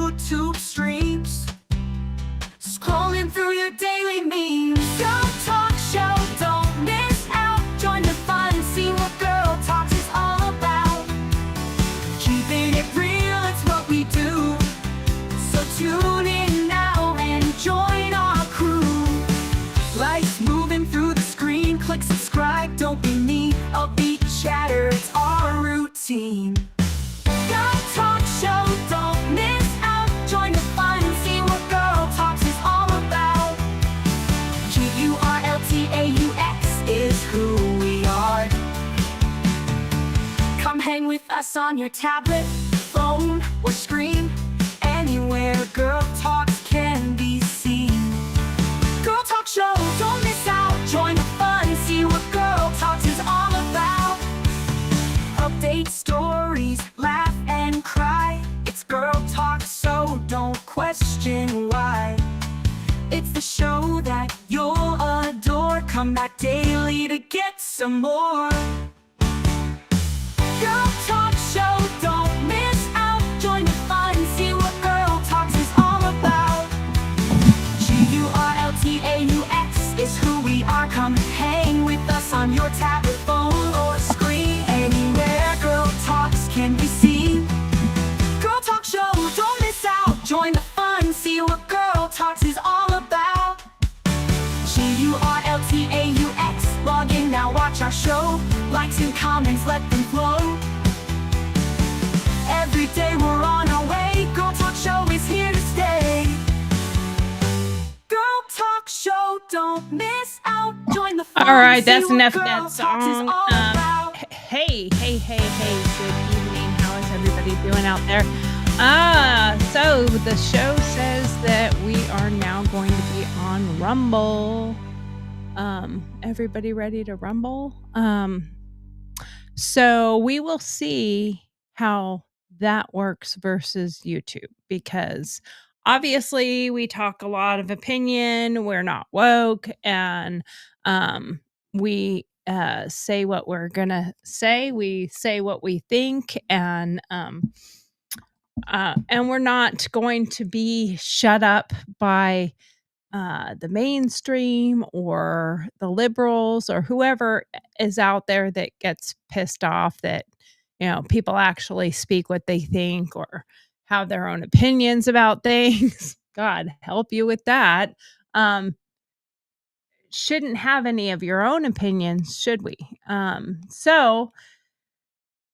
YouTube streams, scrolling through your daily memes. Go talk show, don't miss out. Join the fun and see what Girl Talks is all about. Keeping it real, it's what we do. So tune in now and join our crew. Life's moving through the screen, click subscribe, don't be me. Upbeat chatter, it's our routine. Go talk show, don't miss out. Join the fun and see what Girl Talks is all about. GURLTAUX is who we are. Come hang with us on your tablet, phone, or screen. Anywhere Girl Talks can be seen. Girl Talk Show, don't miss out. Join the fun, see what Girl Talks is all about. Update stories, laugh and cry. It's Girl Talk, so don't question why. It's the show that you'll adore. Come back daily to get some more. Girl Talk Show, don't miss out. Join the fun, see what Girl Talks is all about. GURLTAUX is who we are. Come hang with us on your tablet, phone, or screen. Anywhere Girl Talks can be seen. Girl Talk Show, don't miss out. Join the fun, see what Girl Talks is all about. GURLTAUX, log in now, watch our show. Likes and comments, let them flow. Every day we're on our way. Girl Talk Show is here to stay. Girl Talk Show, don't miss out. Join the fun. All right, see that's what enough of Girl that Talks is song. all about. Hey, good evening. How is everybody doing out there? So the show says that we are now going to be on Rumble. Everybody ready to rumble? So we will see how that works versus YouTube, because obviously we talk a lot of opinion, we're not woke, and we say what we're gonna say, we say what we think, and we're not going to be shut up by the mainstream or the liberals or whoever is out there that gets pissed off that, people actually speak what they think or have their own opinions about things. God help you with that. Shouldn't have any of your own opinions, should we? So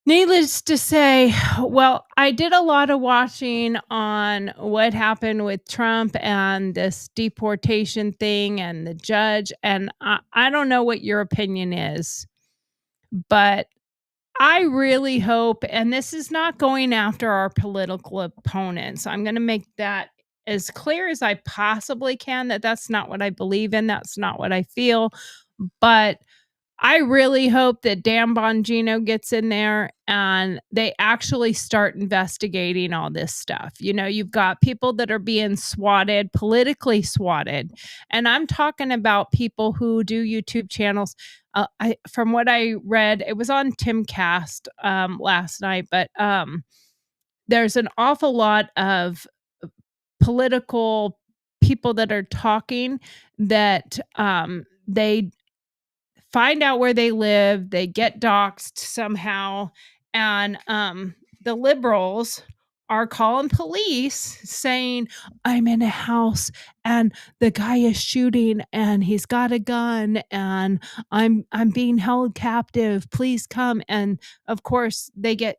needless to say, well, I did a lot of watching on what happened with Trump and this deportation thing and the judge. And I don't know what your opinion is, but I really hope, and this is not going after our political opponents. I'm going to make that as clear as I possibly can, that that's not what I believe in. That's not what I feel. But I really hope that Dan Bongino gets in there and they actually start investigating all this stuff. You've got people that are being swatted, politically swatted. And I'm talking about people who do YouTube channels. From what I read, it was on Timcast last night, but there's an awful lot of political people that are talking that they find out where they live, they get doxxed somehow, and the liberals are calling police saying, I'm in a house and the guy is shooting and he's got a gun and I'm being held captive. Please come. And of course they get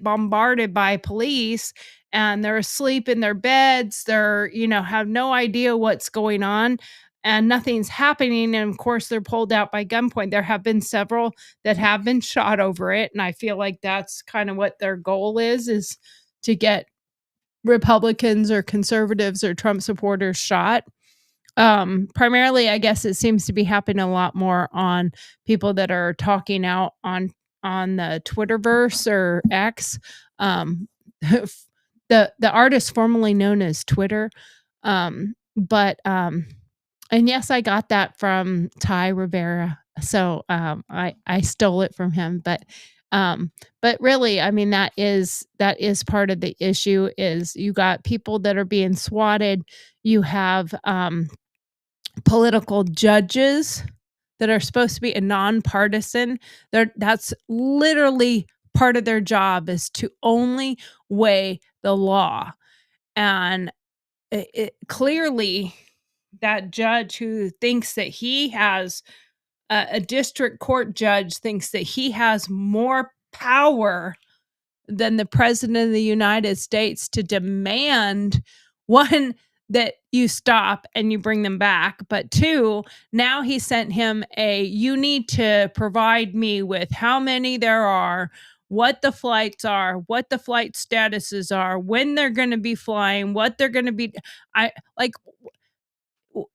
bombarded by police and they're asleep in their beds. They're, have no idea what's going on and nothing's happening. And of course, they're pulled out by gunpoint. There have been several that have been shot over it. And I feel like that's kind of what their goal is to get Republicans or conservatives or Trump supporters shot. Primarily, I guess it seems to be happening a lot more on people that are talking out on the Twitterverse or X, the artist formerly known as Twitter. And yes, I got that from Ty Rivera. So I stole it from him. But But really, I mean, that is part of the issue is you got people that are being swatted. You have, political judges that are supposed to be a nonpartisan. That's literally part of their job is to only weigh the law. And clearly, that judge who thinks that he has a district court judge thinks that he has more power than the president of the United States to demand one that you stop and you bring them back, but two, now he sent him a you need to provide me with how many there are, what the flights are, what the flight statuses are, when they're going to be flying, what they're going to be. I like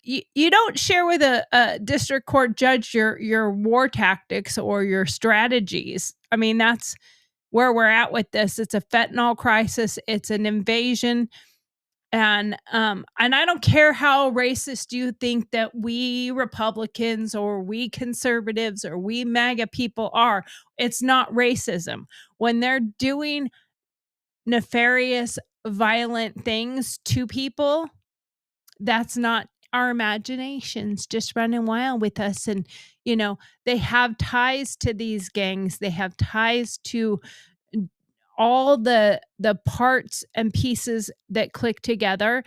you don't share with a district court judge your war tactics or your strategies. I mean, that's where we're at with this. It's a fentanyl crisis. It's an invasion. And I don't care how racist you think that we Republicans or we conservatives or we MAGA people are. It's not racism. When they're doing nefarious, violent things to people, that's not our imaginations just running wild with us. And, they have ties to these gangs. They have ties to all the parts and pieces that click together.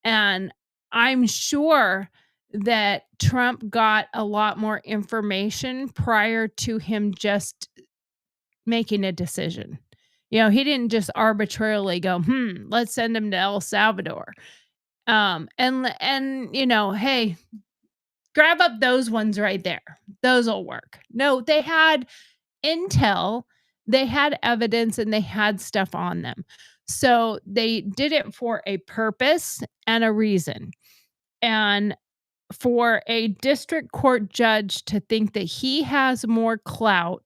And I'm sure that Trump got a lot more information prior to him just making a decision. He didn't just arbitrarily go, let's send him to El Salvador. And hey, grab up those ones right there. Those'll work. No, they had intel, they had evidence, and they had stuff on them. So they did it for a purpose and a reason. And for a district court judge to think that he has more clout,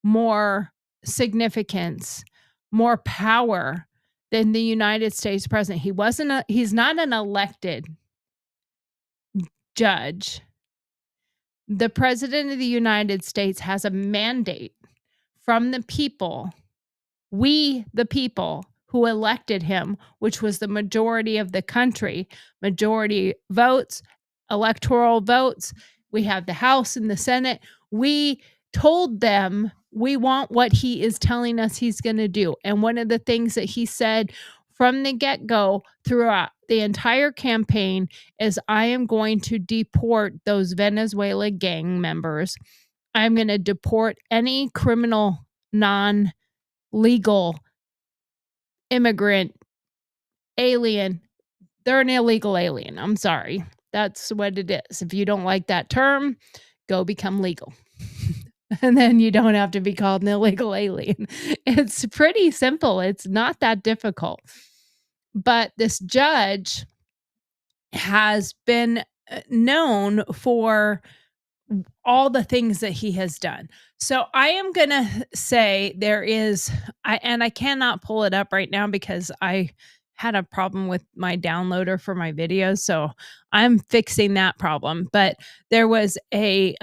more significance, more power than the United States president. He's not an elected judge. The president of the United States has a mandate from the people, we, the people who elected him, which was the majority of the country, majority votes, electoral votes. We have the House and the Senate. We told them we want what he is telling us he's going to do. And one of the things that he said from the get-go throughout the entire campaign is I am going to deport those Venezuela gang members. I'm going to deport any criminal, non-legal immigrant, alien. They're an illegal alien. I'm sorry. That's what it is. If you don't like that term, go become legal. And then you don't have to be called an illegal alien. It's pretty simple. It's not that difficult. But this judge has been known for all the things that he has done. So I am going to say I cannot pull it up right now because I had a problem with my downloader for my videos. So I'm fixing that problem. But there was a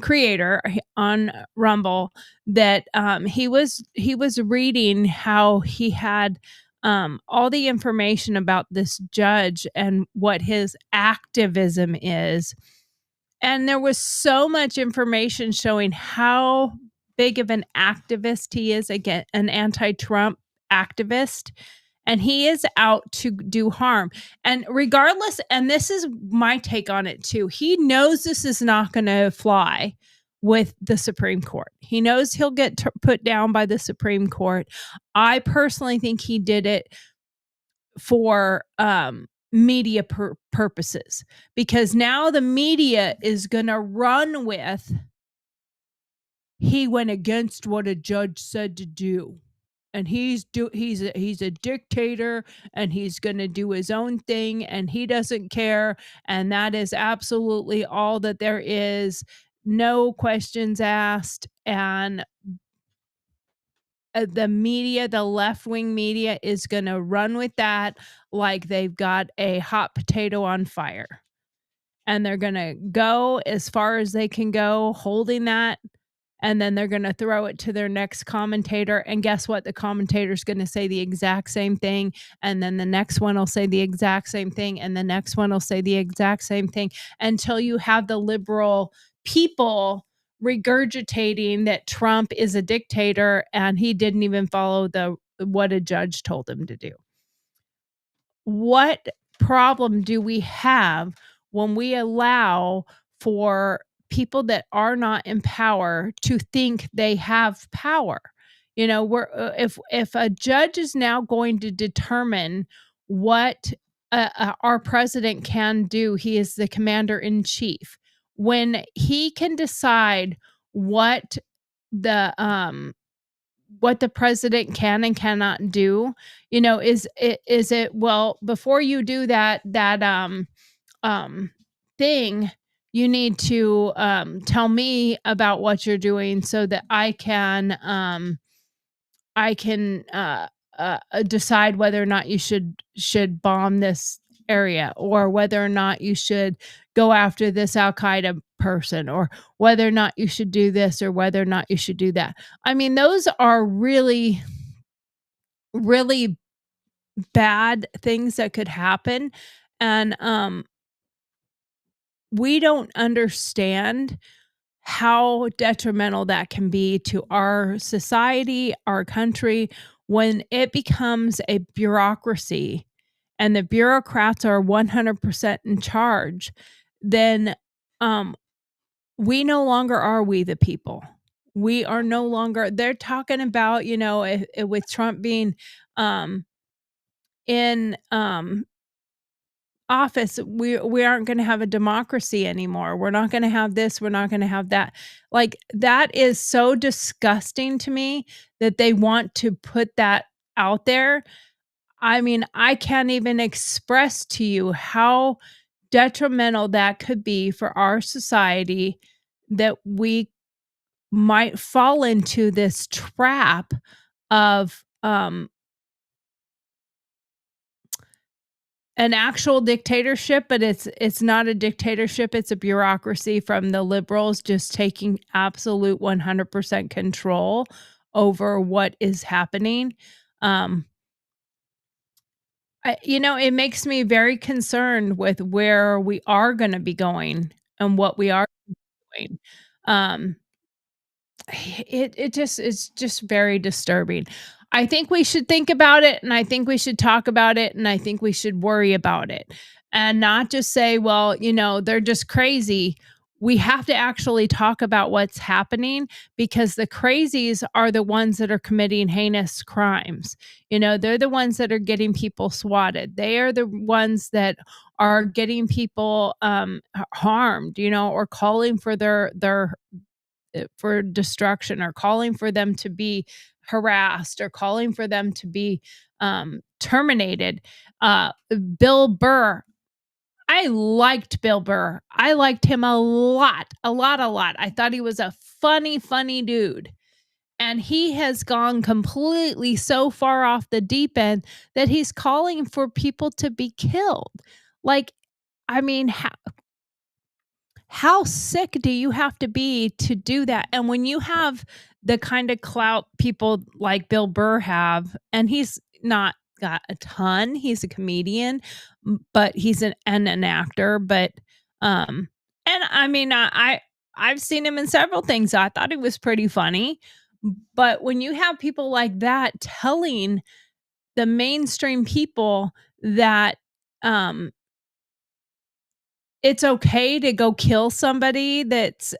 creator on Rumble that he was reading how he had all the information about this judge and what his activism is. And there was so much information showing how big of an activist he is, again, an anti-Trump activist. And he is out to do harm. And regardless, and this is my take on it too, he knows this is not going to fly with the Supreme Court. He knows he'll get put down by the Supreme Court. I personally think he did it for media purposes, because now the media is going to run with he went against what a judge said to do, and he's a dictator, and he's going to do his own thing, and he doesn't care, and that is absolutely all that there is, no questions asked. And the media, the left-wing media, is going to run with that like they've got a hot potato on fire. And they're going to go as far as they can go holding that and then they're gonna throw it to their next commentator, and guess what? The commentator's gonna say the exact same thing, and then the next one will say the exact same thing, and the next one will say the exact same thing, until you have the liberal people regurgitating that Trump is a dictator and he didn't even follow the what a judge told him to do. What problem do we have when we allow for people that are not in power to think they have power? You know, we're if a judge is now going to determine what our president can do, he is the commander in chief. When he can decide what the president can and cannot do, you know, is it, well, before you do um thing, you need to tell me about what you're doing so that I can decide whether or not you should bomb this area, or whether or not you should go after this Al Qaeda person, or whether or not you should do this, or whether or not you should do that. I mean, those are really, really bad things that could happen. And we don't understand how detrimental that can be to our society, our country, when it becomes a bureaucracy and the bureaucrats are 100% in charge. Then um, we no longer are we the people. We are no longer, they're talking about, you know, with Trump being um, in office, we aren't gonna have a democracy anymore. We're not gonna have this, we're not gonna have that. Like, that is so disgusting to me that they want to put that out there. I mean, I can't even express to you how detrimental that could be for our society, that we might fall into this trap of an actual dictatorship, but it's not a dictatorship, it's a bureaucracy from the liberals just taking absolute 100% control over what is happening. Um, you know, it makes me very concerned with where we are gonna be going and what we are doing. Um it just, it's just very disturbing. I think we should think about it, and I think we should talk about it, and I think we should worry about it, and not just say, well, you know, they're just crazy. We have to actually talk about what's happening, because the crazies are the ones that are committing heinous crimes. You know, they're the ones that are getting people swatted. They are the ones that are getting people harmed, you know, or calling for their for destruction, or calling for them to be harassed, or calling for them to be terminated. Bill Burr, I liked Bill Burr. I liked him a lot, a lot, a lot. I thought he was a funny, funny dude. And he has gone completely so far off the deep end that he's calling for people to be killed. Like, I mean, how sick do you have to be to do that? And when you have the kind of clout people like Bill Burr have, and he's not got a ton, he's a comedian, but he's an actor, but and I mean, I've seen him in several things. I thought he was pretty funny. But when you have people like that telling the mainstream people that um it's okay to go kill somebody that's,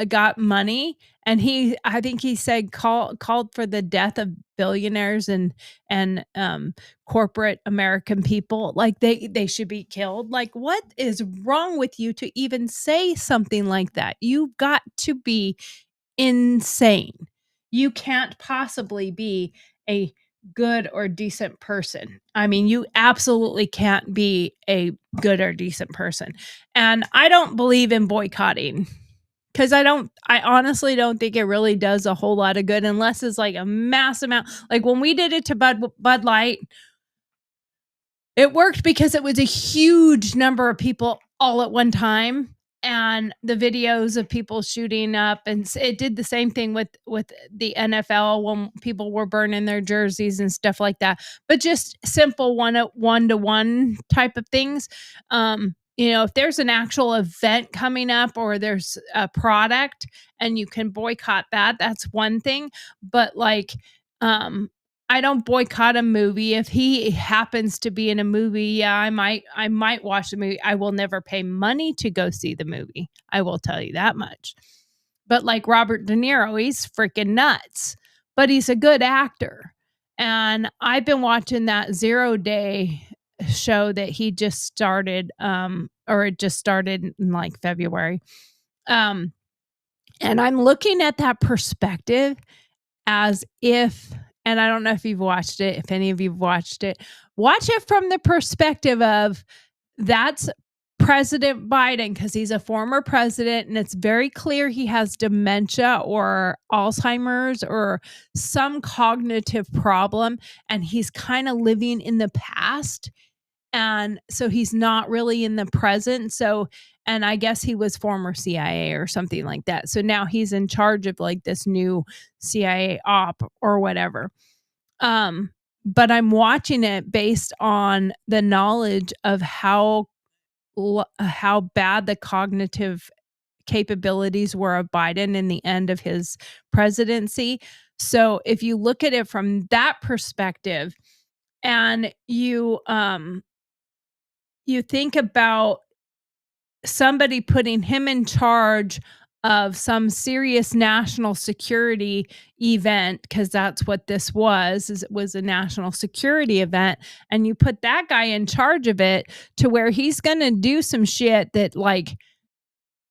got money, and I think he said called for the death of billionaires and corporate American people, like, they should be killed. Like, what is wrong with you to even say something like that? You've got to be insane. You can't possibly be a good or decent person. I mean, you absolutely can't be a good or decent person. And I don't believe in boycotting, because I honestly don't think it really does a whole lot of good, unless it's like a mass amount. Like when we did it to Bud Light, it worked because it was a huge number of people all at one time. and the videos of people shooting up, and it did the same thing with the NFL when people were burning their jerseys and stuff like that, but just simple one-to-one type of things. If there's an actual event coming up or there's a product and you can boycott that, that's one thing. But like, I don't boycott a movie. If he happens to be in a movie, yeah, I might watch the movie. I will never pay money to go see the movie. I will tell you that much. But like Robert De Niro, he's freaking nuts, but he's a good actor. And I've been watching that 0 Day show that he just started, or it just started in like February. Um, and I'm looking at that perspective as if, and I don't know if you've watched it, if any of you've watched it, watch it from the perspective of that's President Biden, because he's a former president and it's very clear he has dementia or Alzheimer's or some cognitive problem, and he's kind of living in the past. And so he's not really in the present. So, and I guess he was former CIA or something like that. So now he's in charge of like this new CIA op or whatever. But I'm watching it based on the knowledge of how bad the cognitive capabilities were of Biden in the end of his presidency. So if you look at it from that perspective, and you think about somebody putting him in charge of some serious national security event, because that's what this was, is it was a national security event, and you put that guy in charge of it to where he's going to do some shit that like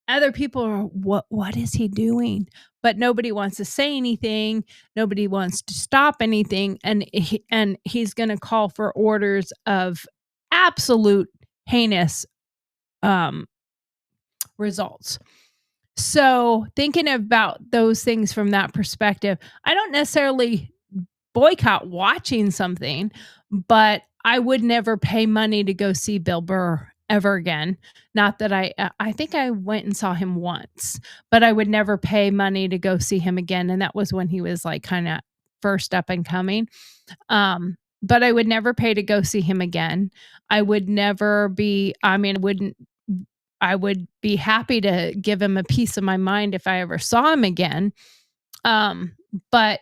other people are, what is he doing? But nobody wants to say anything, nobody wants to stop anything, and he's going to call for orders of absolute heinous um results. So, thinking about those things from that perspective, I don't necessarily boycott watching something, but I would never pay money to go see Bill Burr ever again. Not that I think I went and saw him once, but I would never pay money to go see him again, and that was when he was like kind of first up and coming. But I would never pay to go see him again. I would never be, I mean, I would be happy to give him a piece of my mind if I ever saw him again. But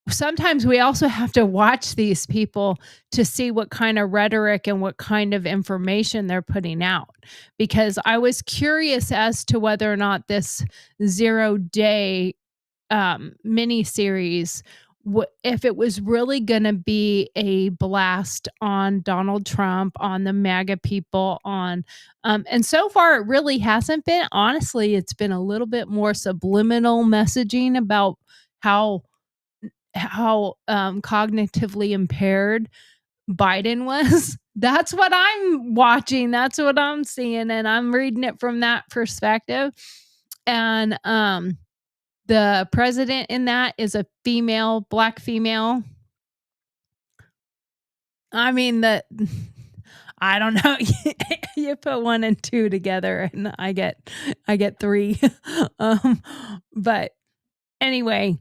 sometimes we also have to watch these people to see what kind of rhetoric and what kind of information they're putting out. Because I was curious as to whether or not this 0 Day mini series, if it was really going to be a blast on Donald Trump, on the MAGA people, on and so far it really hasn't been. Honestly, it's been a little bit more subliminal messaging about how cognitively impaired Biden was. That's what I'm watching. That's what I'm seeing, and I'm reading it from that perspective. And the president in that is a female, black female. I mean, I don't know. You put 1 and 2 together and I get 3. Um, but anyway,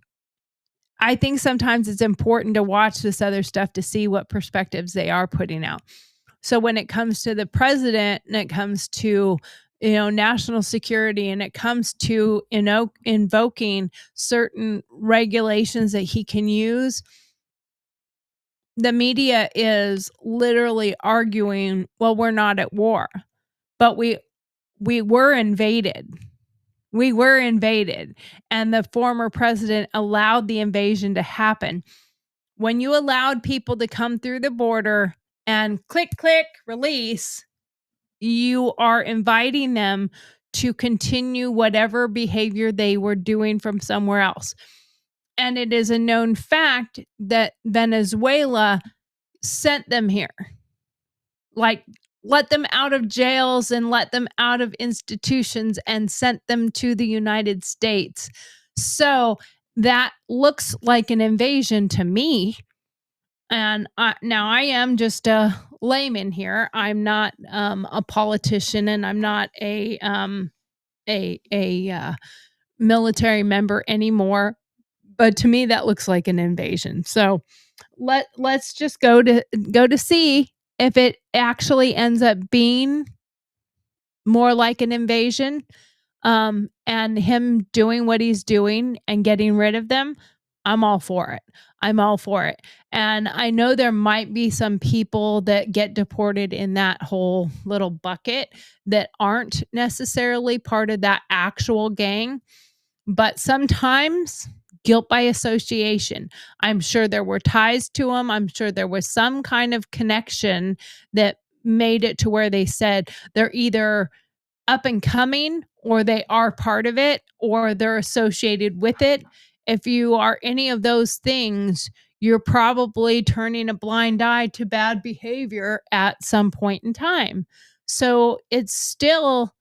I think sometimes it's important to watch this other stuff to see what perspectives they are putting out. So when it comes to the president and it comes to national security, and it comes to invoking certain regulations that he can use, the media is literally arguing, well, we're not at war, but we were invaded. We were invaded, and the former president allowed the invasion to happen. When you allowed people to come through the border and click, click, release, you are inviting them to continue whatever behavior they were doing from somewhere else. And it is a known fact that Venezuela sent them here. Like, let them out of jails and let them out of institutions and sent them to the United States. So that looks like an invasion to me. And now I am just a layman here. I'm not a politician, and I'm not a military member anymore. But to me, that looks like an invasion. So let's just go to see if it actually ends up being more like an invasion, and him doing what he's doing and getting rid of them. I'm all for it. I'm all for it. And I know there might be some people that get deported in that whole little bucket that aren't necessarily part of that actual gang, but sometimes guilt by association. I'm sure there were ties to him. I'm sure there was some kind of connection that made it to where they said they're either up and coming, or they are part of it, or they're associated with it. If you are any of those things, you're probably turning a blind eye to bad behavior at some point in time. So it's still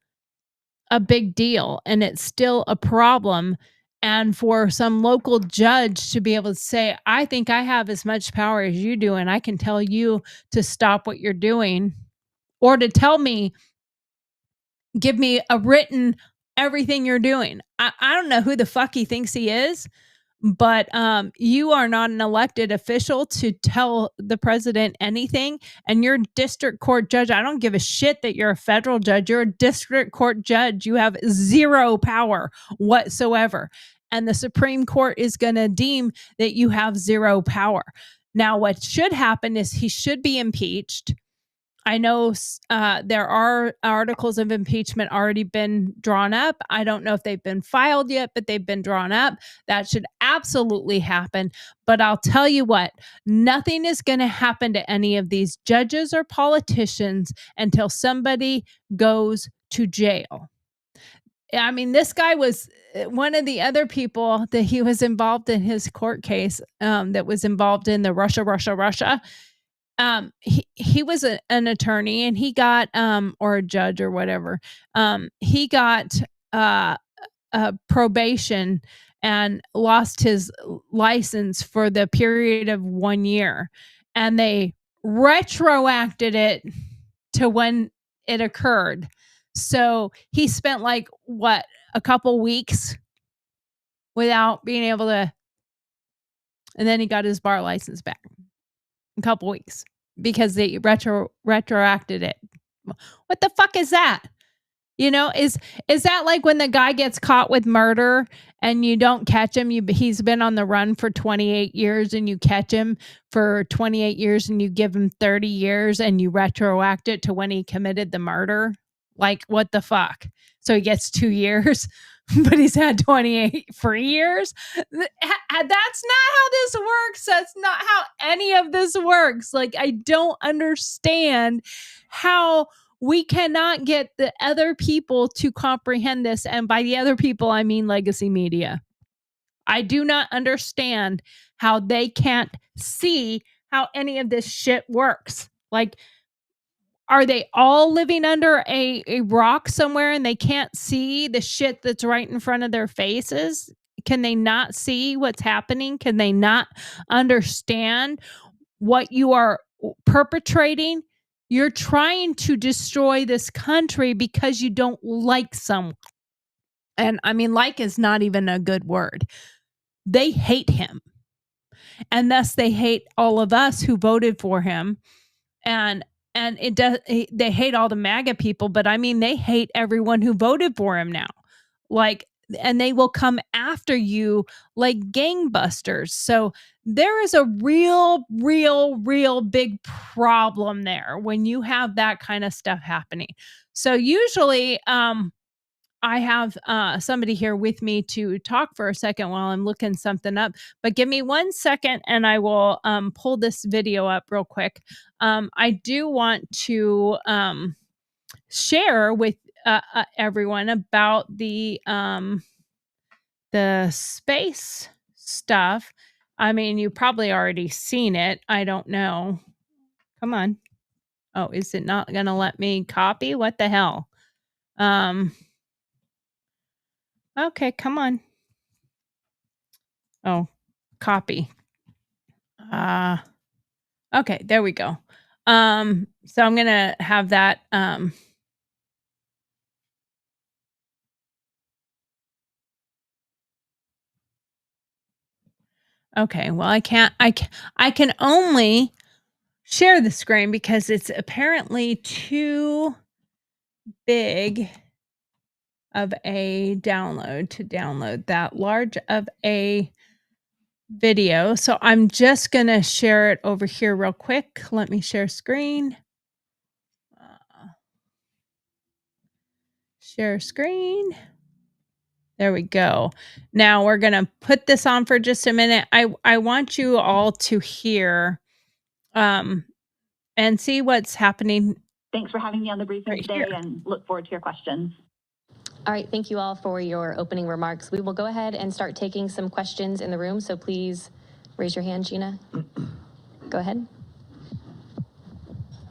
a big deal, and it's still a problem. And for some local judge to be able to say, I think I have as much power as you do, and I can tell you to stop what you're doing, or to tell me, give me a written everything you're doing. I don't know who the fuck he thinks he is, but you are not an elected official to tell the president anything. And you're a district court judge. I don't give a shit that you're a federal judge. You're a district court judge. You have zero power whatsoever. And the Supreme Court is going to deem that you have zero power. Now, what should happen is he should be impeached. I know there are articles of impeachment already been drawn up. I don't know if they've been filed yet, but they've been drawn up. That should absolutely happen. But I'll tell you what, nothing is going to happen to any of these judges or politicians until somebody goes to jail. I mean, this guy was one of the other people that he was involved in his court case, that was involved in the Russia. He was an attorney, and he got or a judge or whatever. He got uh probation and lost his license for the period of 1 year, and they retroacted it to when it occurred. So he spent like what, a couple weeks without being able to, and then he got his bar license back. A couple weeks, because they retroacted it. What the fuck is that? Is that like when the guy gets caught with murder and you don't catch him? He's been on the run for 28 years, and you catch him for 28 years and you give him 30 years and you retroact it to when he committed the murder. Like, what the fuck? So he gets 2 years, but he's had 28 free years. That's not how this works. That's not how any of this works. Like, I don't understand how we cannot get the other people to comprehend this. And by the other people, I mean legacy media. I do not understand how they can't see how any of this shit works. Like, are they all living under a rock somewhere and they can't see the shit that's right in front of their faces? Can they not see what's happening? Can they not understand what you are perpetrating? You're trying to destroy this country because you don't like someone. And I mean, like is not even a good word. They hate him. And thus they hate all of us who voted for him. And it does, they hate all the MAGA people, but I mean, they hate everyone who voted for him now. Like, and they will come after you like gangbusters. So there is a real big problem there when you have that kind of stuff happening. So usually, I have somebody here with me to talk for a second while I'm looking something up, but give me 1 second and I will pull this video up real quick. I do want to share with everyone about the space stuff. I mean, you probably already seen it. I don't know. Come on. Oh, is it not going to let me copy? What the hell? Okay, come on. Oh, copy. Okay, there we go. So I'm gonna have that. Okay. Well, I can't. I can only share the screen because it's apparently too big of a download to download that large of a video. So I'm just gonna share it over here real quick. Let me share screen. Share screen. There we go. Now we're gonna put this on for just a minute. I want you all to hear and see what's happening. Thanks for having me on the briefing Right today here. and look forward to your questions. All right, thank you all for your opening remarks. We will go ahead and start taking some questions in the room, so please raise your hand, Gina. Go ahead.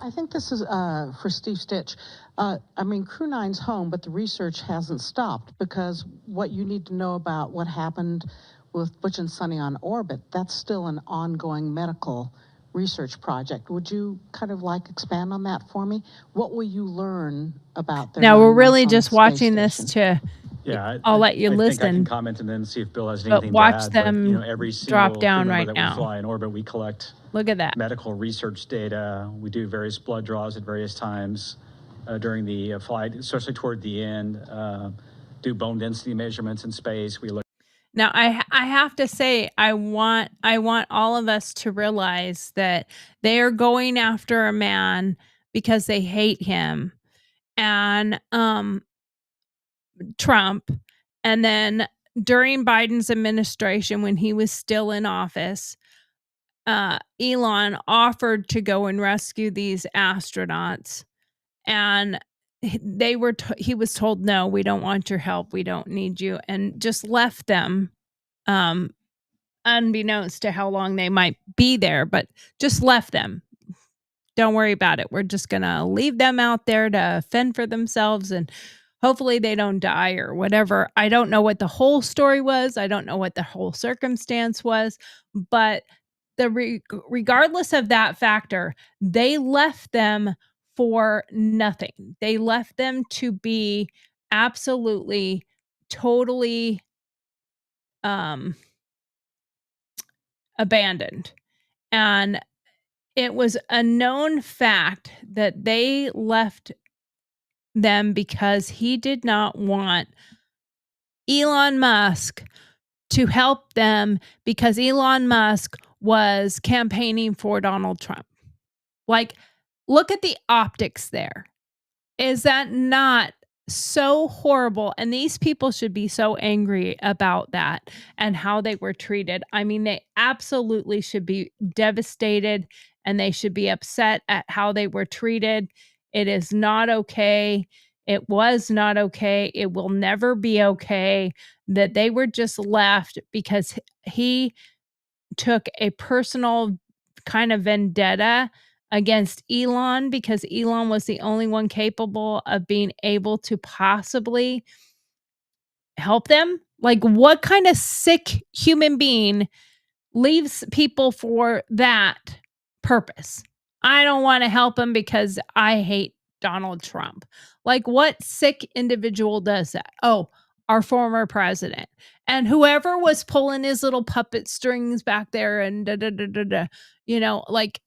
I think this is for Steve Stitch. I mean, Crew 9's home, but the research hasn't stopped because what you need to know about what happened with Butch and Sonny on orbit, that's still an ongoing medical research project. Would you kind of like expand on that for me? What will you learn about their Now we're 9 months really on just the space watching this station? to Yeah, I'll let you I think I listen, can comment and then see if Bill has but anything to watch add. But you know, them every drop single crew down member right that we now. fly in orbit, we collect Look at that. medical research data. We do various blood draws at various times during the flight, especially toward the end. Do bone density measurements in space. We look. Now I have to say I want all of us to realize that they are going after a man because they hate him and Trump, and then during Biden's administration when he was still in office, Elon offered to go and rescue these astronauts, and he was told, no, we don't want your help, we don't need you, and just left them, um unbeknownst to how long they might be there, but just left them. Don't worry about it. We're just gonna leave them out there to fend for themselves, and hopefully they don't die or whatever. I don't know what the whole story was. I don't know what the whole circumstance was, but regardless of that factor, they left them for nothing. They left them to be absolutely, totally abandoned. And it was a known fact that they left them because he did not want Elon Musk to help them because Elon Musk was campaigning for Donald Trump. Like, look at the optics there. Is that not so horrible? And these people should be so angry about that and how they were treated. I mean, they absolutely should be devastated and they should be upset at how they were treated. It is not okay. It was not okay. It will never be okay that they were just left because he took a personal kind of vendetta against Elon because Elon was the only one capable of being able to possibly help them. Like, what kind of sick human being leaves people for that purpose? I don't want to help him because I hate Donald Trump. Like, what sick individual does that? Oh, our former president. And whoever was pulling his little puppet strings back there and da da da da da, like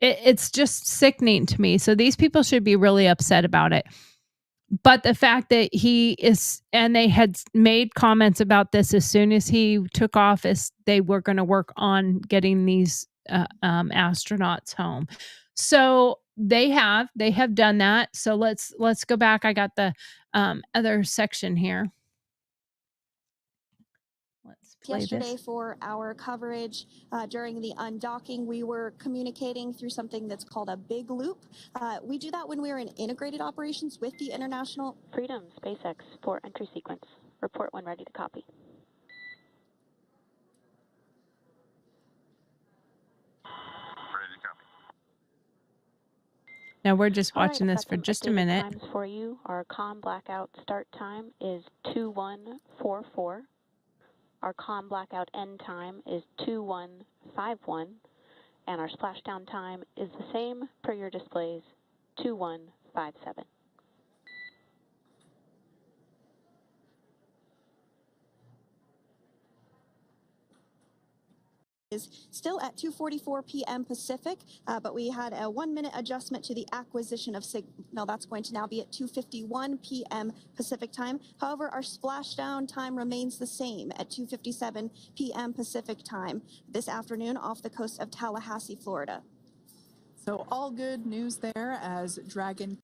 it's just sickening to me. So these people should be really upset about it. But the fact that he is, and they had made comments about this as soon as he took office, they were going to work on getting these astronauts home. So they have done that. So let's go back. I got the other section here. Let's play Yesterday this. for our coverage during the undocking, we were communicating through something that's called a big loop. We do that when we're in integrated operations with the International Freedom SpaceX port entry sequence. Report when ready to copy. Now we're just All right, watching I've this got for some just a updated minute. times for you. Our comm blackout start time is 2144. Our comm blackout end time is 2151. and our splashdown time is the same per your displays, 2157. Is still at 2:44 p.m. Pacific, but we had a 1-minute adjustment to the acquisition of signal. That's going to now be at 2:51 p.m. Pacific time. However, our splashdown time remains the same at 2:57 p.m. Pacific time this afternoon off the coast of Tallahassee, Florida. So all good news there as Dragon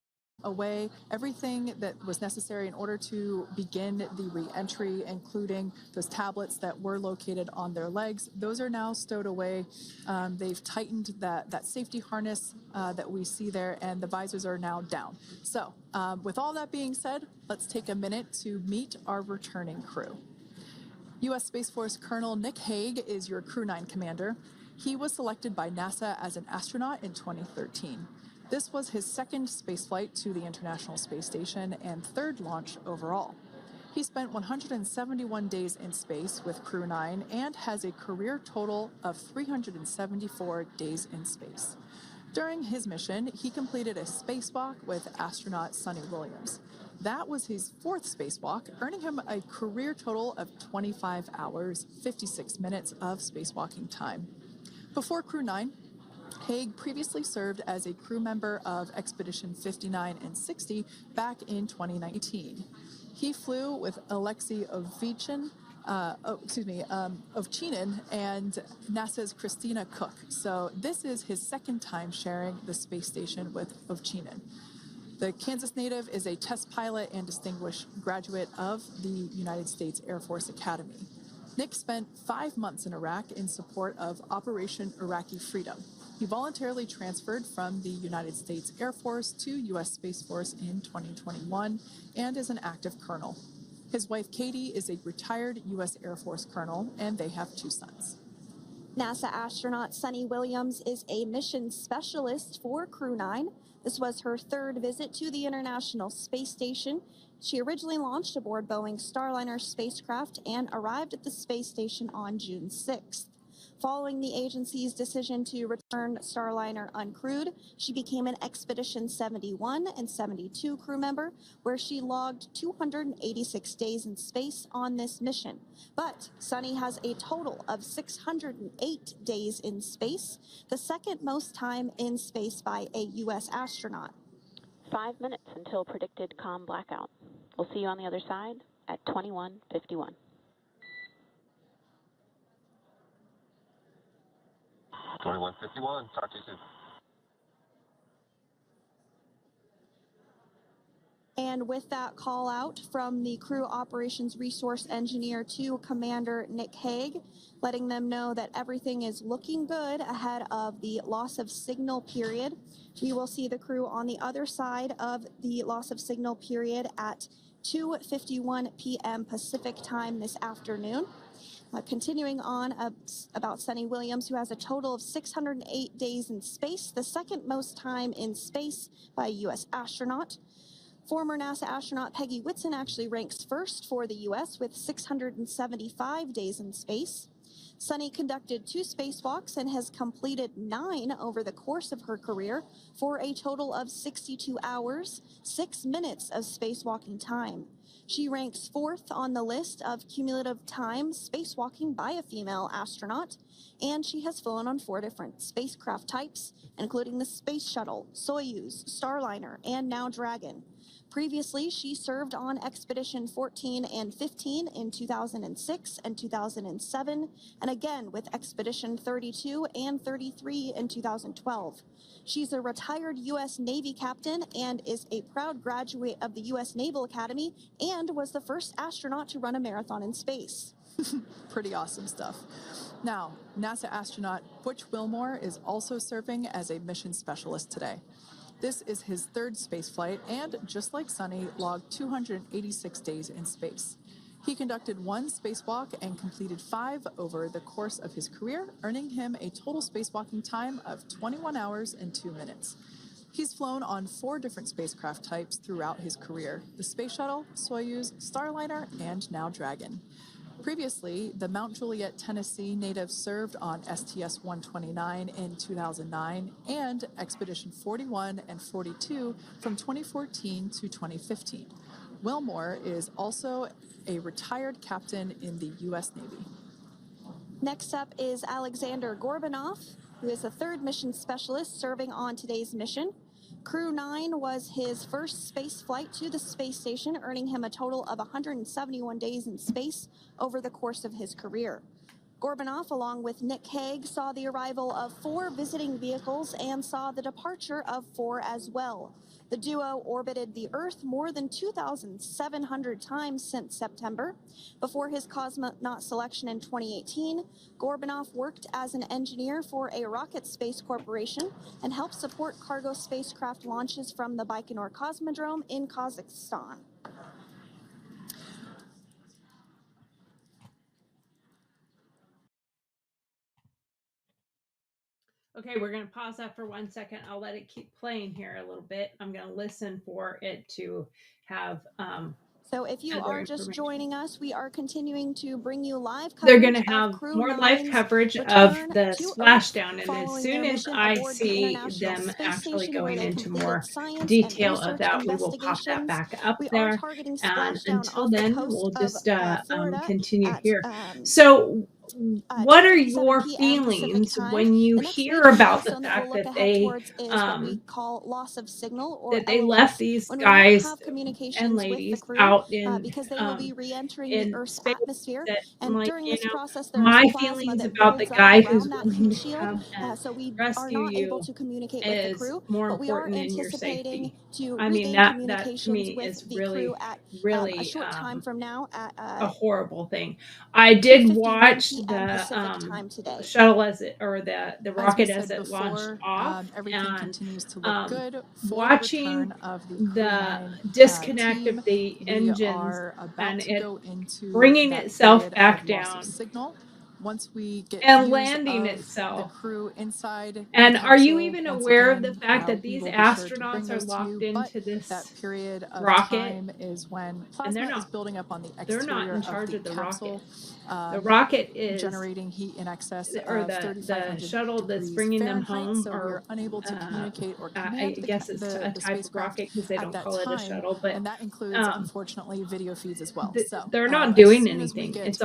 away everything that was necessary in order to begin the re-entry, including those tablets that were located on their legs. Those are now stowed away. They've tightened that safety harness that we see there, and the visors are now down. So with all that being said, let's take a minute to meet our returning crew. U.S. Space Force Colonel Nick Hague is your Crew 9 commander. He was selected by NASA as an astronaut in 2013. This was his second spaceflight to the International Space Station and third launch overall. He spent 171 days in space with Crew 9 and has a career total of 374 days in space. During his mission, he completed a spacewalk with astronaut Suni Williams. That was his fourth spacewalk, earning him a career total of 25 hours, 56 minutes of spacewalking time. Before Crew 9, Hague previously served as a crew member of Expedition 59 and 60 back in 2019. He flew with Alexei Ovchinin and NASA's Christina Cook. So this is his second time sharing the space station with Ovchinin. The Kansas native is a test pilot and distinguished graduate of the United States Air Force Academy. Nick spent 5 months in Iraq in support of Operation Iraqi Freedom. He voluntarily transferred from the United States Air Force to U.S. Space Force in 2021 and is an active colonel. His wife, Katie, is a retired U.S. Air Force colonel, and they have 2 sons. NASA astronaut Suni Williams is a mission specialist for Crew 9. This was her third visit to the International Space Station. She originally launched aboard Boeing's Starliner spacecraft and arrived at the space station on June 6th. Following the agency's decision to return Starliner uncrewed, she became an Expedition 71 and 72 crew member, where she logged 286 days in space on this mission. But Suni has a total of 608 days in space, the second most time in space by a U.S. astronaut. 5 minutes until predicted calm blackout. We'll see you on the other side at 2151. Talk to you soon. And with that call out from the Crew Operations Resource Engineer to Commander Nick Hague, letting them know that everything is looking good ahead of the loss of signal period. We will see the crew on the other side of the loss of signal period at 2:51 p.m. Pacific time this afternoon. Continuing on about Suni Williams, who has a total of 608 days in space, the second most time in space by a U.S. astronaut. Former NASA astronaut Peggy Whitson actually ranks first for the U.S. with 675 days in space. Suni conducted 2 spacewalks and has completed 9 over the course of her career for a total of 62 hours, 6 minutes of spacewalking time. She ranks 4th on the list of cumulative time spacewalking by a female astronaut, and she has flown on 4 different spacecraft types, including the Space Shuttle, Soyuz, Starliner, and now Dragon. Previously, she served on Expedition 14 and 15 in 2006 and 2007, and again with Expedition 32 and 33 in 2012. She's a retired U.S. Navy captain and is a proud graduate of the U.S. Naval Academy and was the first astronaut to run a marathon in space. Pretty awesome stuff. Now, NASA astronaut Butch Wilmore is also serving as a mission specialist today. This is his third spaceflight and, just like Suni, logged 286 days in space. He conducted 1 spacewalk and completed 5 over the course of his career, earning him a total spacewalking time of 21 hours and 2 minutes. He's flown on 4 different spacecraft types throughout his career: the Space Shuttle, Soyuz, Starliner, and now Dragon. Previously, the Mount Juliet, Tennessee native served on STS-129 in 2009 and Expedition 41 and 42 from 2014 to 2015. Wilmore is also a retired captain in the U.S. Navy. Next up is Alexander Gorbanoff, who is the third mission specialist serving on today's mission. Crew 9 was his first space flight to the space station, earning him a total of 171 days in space over the course of his career. Gorbanoff, along with Nick Hague, saw the arrival of 4 visiting vehicles and saw the departure of 4 as well. The duo orbited the Earth more than 2,700 times since September. Before his cosmonaut selection in 2018, Gorbanoff worked as an engineer for a rocket space corporation and helped support cargo spacecraft launches from the Baikonur Cosmodrome in Kazakhstan. Okay, we're going to pause that for 1 second. I'll let it keep playing here a little bit. I'm going to listen for it to have. So if you other are just information. joining us, we are continuing to bring you live They're coverage going to of have Crew more live 9's coverage of return the to splashdown. And as following soon their as mission I aboard the see International them Space actually Station, where going they into completed more science and detail of research that, we will pop that investigations. back up We are there. targeting And splashdown until off the then, coast we'll of just Florida continue at here. So, what are 2:57 your p.m. Pacific feelings time. when you The next hear major about the milestone that we'll fact look that ahead towards is what we they call loss of signal, or that they left LOS, these when we won't guys have and communications with the ladies crew out in because they will be re-entering the Earth's space? atmosphere. That, And like, during you this know, process, there is my plasma feelings that about the builds up guy around who's that willing heat to shield, come and so we are rescue not able you to communicate with the is crew. more But we are important than your anticipating safety. to I mean, regain that to communications me with is the crew really, at a really short time from now at a horrible thing. I did 2:51 watch p.m. the Pacific time today. shuttle as it, or the As we rocket as said it launched before, off, everything and continues to look good for the watching return of the Crew the 9 disconnect team. of the We engines are about and to it go into bringing that itself period back of loss of down signal. Once we get and views landing of the itself. crew inside the And are you capsule, even once aware of the again, fact that we these will be sure to bring astronauts are those to locked you. But into that this period of rocket? time is when And they're plasma is not building up on the they're not exterior in of charge the of the rocket. capsule, The rocket is, generating heat in excess or of the 3,500 shuttle that's degrees bringing them Fahrenheit. home, So we or are unable to communicate or command I guess it's a the type of spacecraft rocket because they at don't that call it a time, shuttle, but and that includes, um, unfortunately, video feeds as well. So they're not as doing soon as we anything. get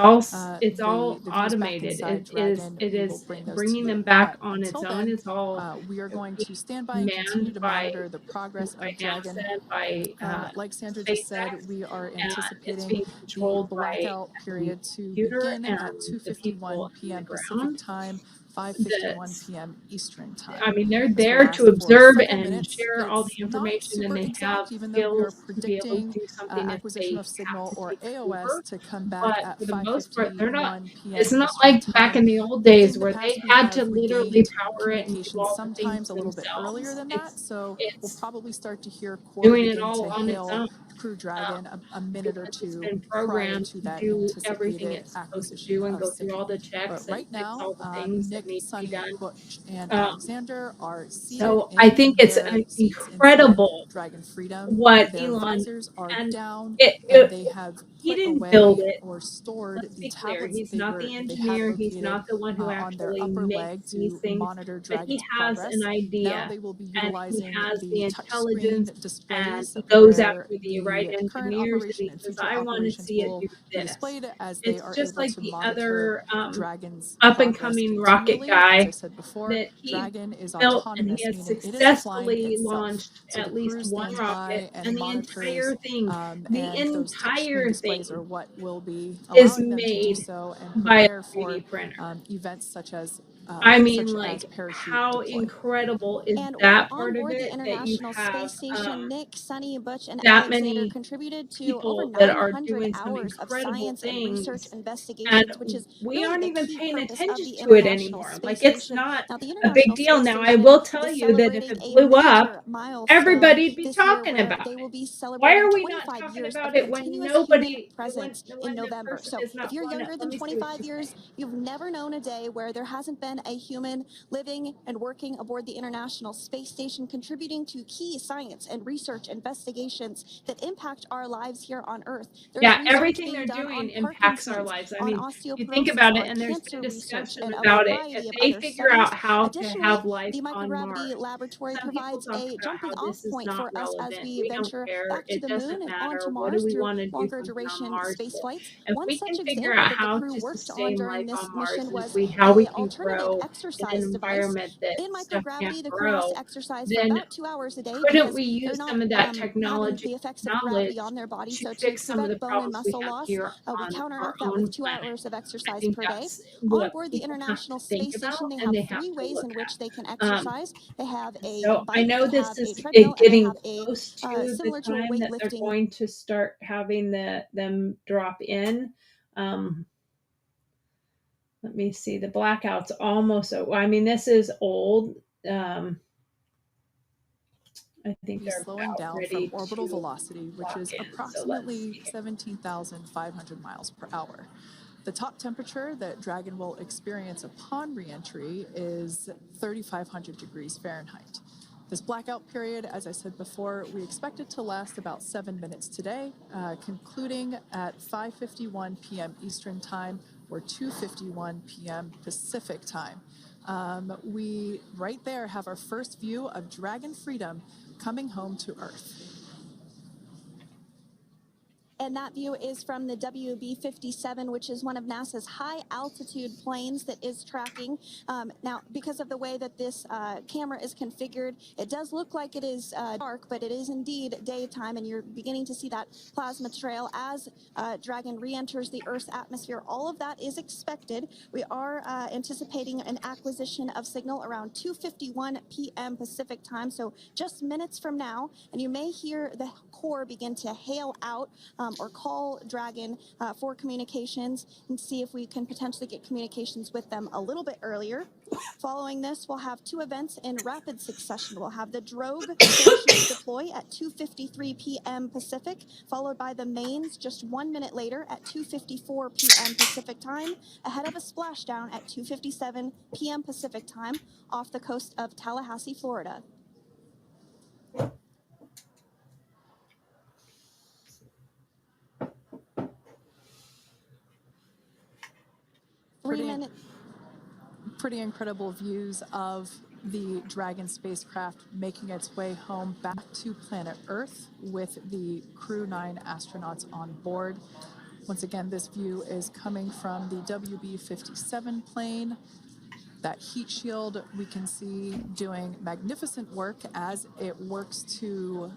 It's all the views back automated. inside It Dragon, we will is bring those to bringing you. them back But on its until own. then, It's all we are going being to stand by and continue manned to by monitor the progress of NASA, Dragon. by Like Sandra just said, SpaceX, we are and it's anticipating being the controlled by blackout the period to computer begin and at the 2:51 people on the p.m. Pacific ground. time, The 5:51 p.m. Eastern I time. mean, they're This will there to last for observe several and minutes. share all the It's not information, and super they have exact, even though we are skills to be able to predicting do something if acquisition they of have signal to or take AOS over. to come back But at for the most part, they're not. 5:51 It's p.m. not Eastern like back time. in the old days In the where they past, we had to have literally regained power it and do communications all the things sometimes a little bit earlier themselves. than that. So we'll It's probably start to hear Core doing it begin all to on its hail own. Crew Dragon a minute or Because it's two been prior programmed to to that do everything anticipated it's supposed to acquisition do and of go through all signal. the checks But and right fix now, all the things that Nick, need to be Sunny, done. Butch, and Um, Alexander are seated so I in think it's their seats inside incredible Dragon Freedom. what Their Elon, visors are and down, it, and it they have he put didn't build away it. or stored Let's the be clear. tablets He's not the they had engineer. He's located not the one who on their actually upper makes leg these to things, monitor but he Dragon's has an progress. Now idea they will be and he utilizing has the the intelligence, touchscreen and displays he goes where after the right the current engineers and operation he and says, future I want to operations see it will do be this. displayed as they It's are just able like to the monitor other Dragon's up and progress coming rocket continually. As I guy said before, that he Dragon is built, and he autonomous, has meaning it is flying successfully itself. launched So the at least crew one stands rocket, by and and the monitors, entire thing, the and those touchscreen entire displays are thing what will be is allowing them to do made so and by a prepare for 3D printer. events I mean, such as like, parachute how deploy. incredible is And while that on part of board the it, that you International have Space Station, Nick, Sunny, Butch, and that Alexander many contributed to over people that are 900 doing some hours of incredible science and research things, and investigations, which is we really aren't the even key paying purpose of attention the to it International anymore. Like, Space it's Station. not Now, the a big International deal Space now. I Station will tell is you that if celebrating it a blew up, major milestone everybody'd be this year talking where about they will it. be Why celebrating are we not 25 talking years about of it when continuous human nobody, presence in when the November. person So is if not you're one? younger Let than me see what 25 she's years, saying. you've never known a day where there hasn't been than a human living and working aboard the International Space Station, contributing to key science and research investigations that impact our lives here on Earth. There's Yeah, research everything being they're done doing on impacts our Parkinson's, lives. I on mean, you think osteoporosis, about it, on and there's cancer been research, discussion and a about it. variety of They other figure studies. out how to Additionally, have life the on microgravity Mars. laboratory Some people provides talk a about jumping how off this is point not for us as relevant. we We don't venture care. back to It the doesn't moon and matter. onto What do Mars we through want to do longer something on duration Mars space for? flights. If One we such can figure example out that the how crew to worked on sustain during life this on Mars mission and was how we a can alternative grow in an exercise device. environment that In stuff can't microgravity, the crew has grow, to exercise for then about 2 hours a day couldn't because we they're use not some of that having technology the effects of gravity knowledge on their body. to So to fix some of the prevent bone and problems we muscle have loss, here we on our counteract that with own 2 planet? hours of I exercise think per day. that's On what board the people have International to think Space about Station, they and have they have 3 to ways look in which they can at. exercise. They have a So I bike, know they this have a is treadmill, and they getting have a close to the similar to a time that they're weightlifting. going to start having them drop in. Let me see. The blackout's almost. I mean, this is old. I think Be they're slowing about down from ready orbital to velocity, which lock is in. So let's approximately see. 17,500 miles per hour. The top temperature that Dragon will experience upon reentry is 3,500 degrees Fahrenheit. This blackout period, as I said before, we expect it to last about 7 minutes today, concluding at 5:51 p.m. Eastern Time or 2:51 p.m. Pacific Time. We right there have our first view of Dragon Freedom coming home to Earth. And that view is from the WB-57, which is one of NASA's high-altitude planes that is tracking. Now, because of the way that this camera is configured, it does look like it is dark, but it is indeed daytime, and you're beginning to see that plasma trail as Dragon re-enters the Earth's atmosphere. All of that is expected. We are anticipating an acquisition of signal around 2:51 p.m. Pacific time, so just minutes from now, and you may hear the core begin to hail out or call Dragon for communications and see if we can potentially get communications with them a little bit earlier. Following this, we'll have 2 events in rapid succession. We'll have the drogue finishing deploy at 2:53 p.m. Pacific, followed by the mains just 1 minute later at 2:54 p.m. Pacific time, ahead of a splashdown at 2:57 p.m. Pacific time off the coast of Tallahassee, Florida. Pretty incredible views of the Dragon spacecraft making its way home back to planet Earth with the Crew 9 astronauts on board. Once again, this view is coming from the WB-57 plane. That heat shield we can see doing magnificent work as it works to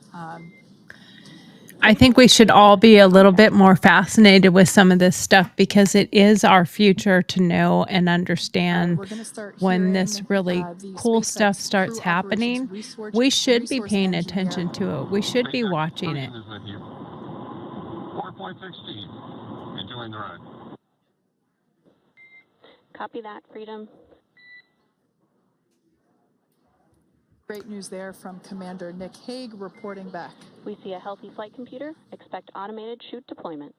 I think we should all be a little bit more fascinated with some of this stuff because it is our future to know and understand we're going to start when this really the cool stuff SpaceX starts Crew Operations happening. Resource, We should be resource paying engineer. attention to it. We should be watching it. 4.16. Enjoying the ride. Copy that, Freedom. Great news there from Commander Nick Hague reporting back. We see a healthy flight computer. Expect automated chute deployment.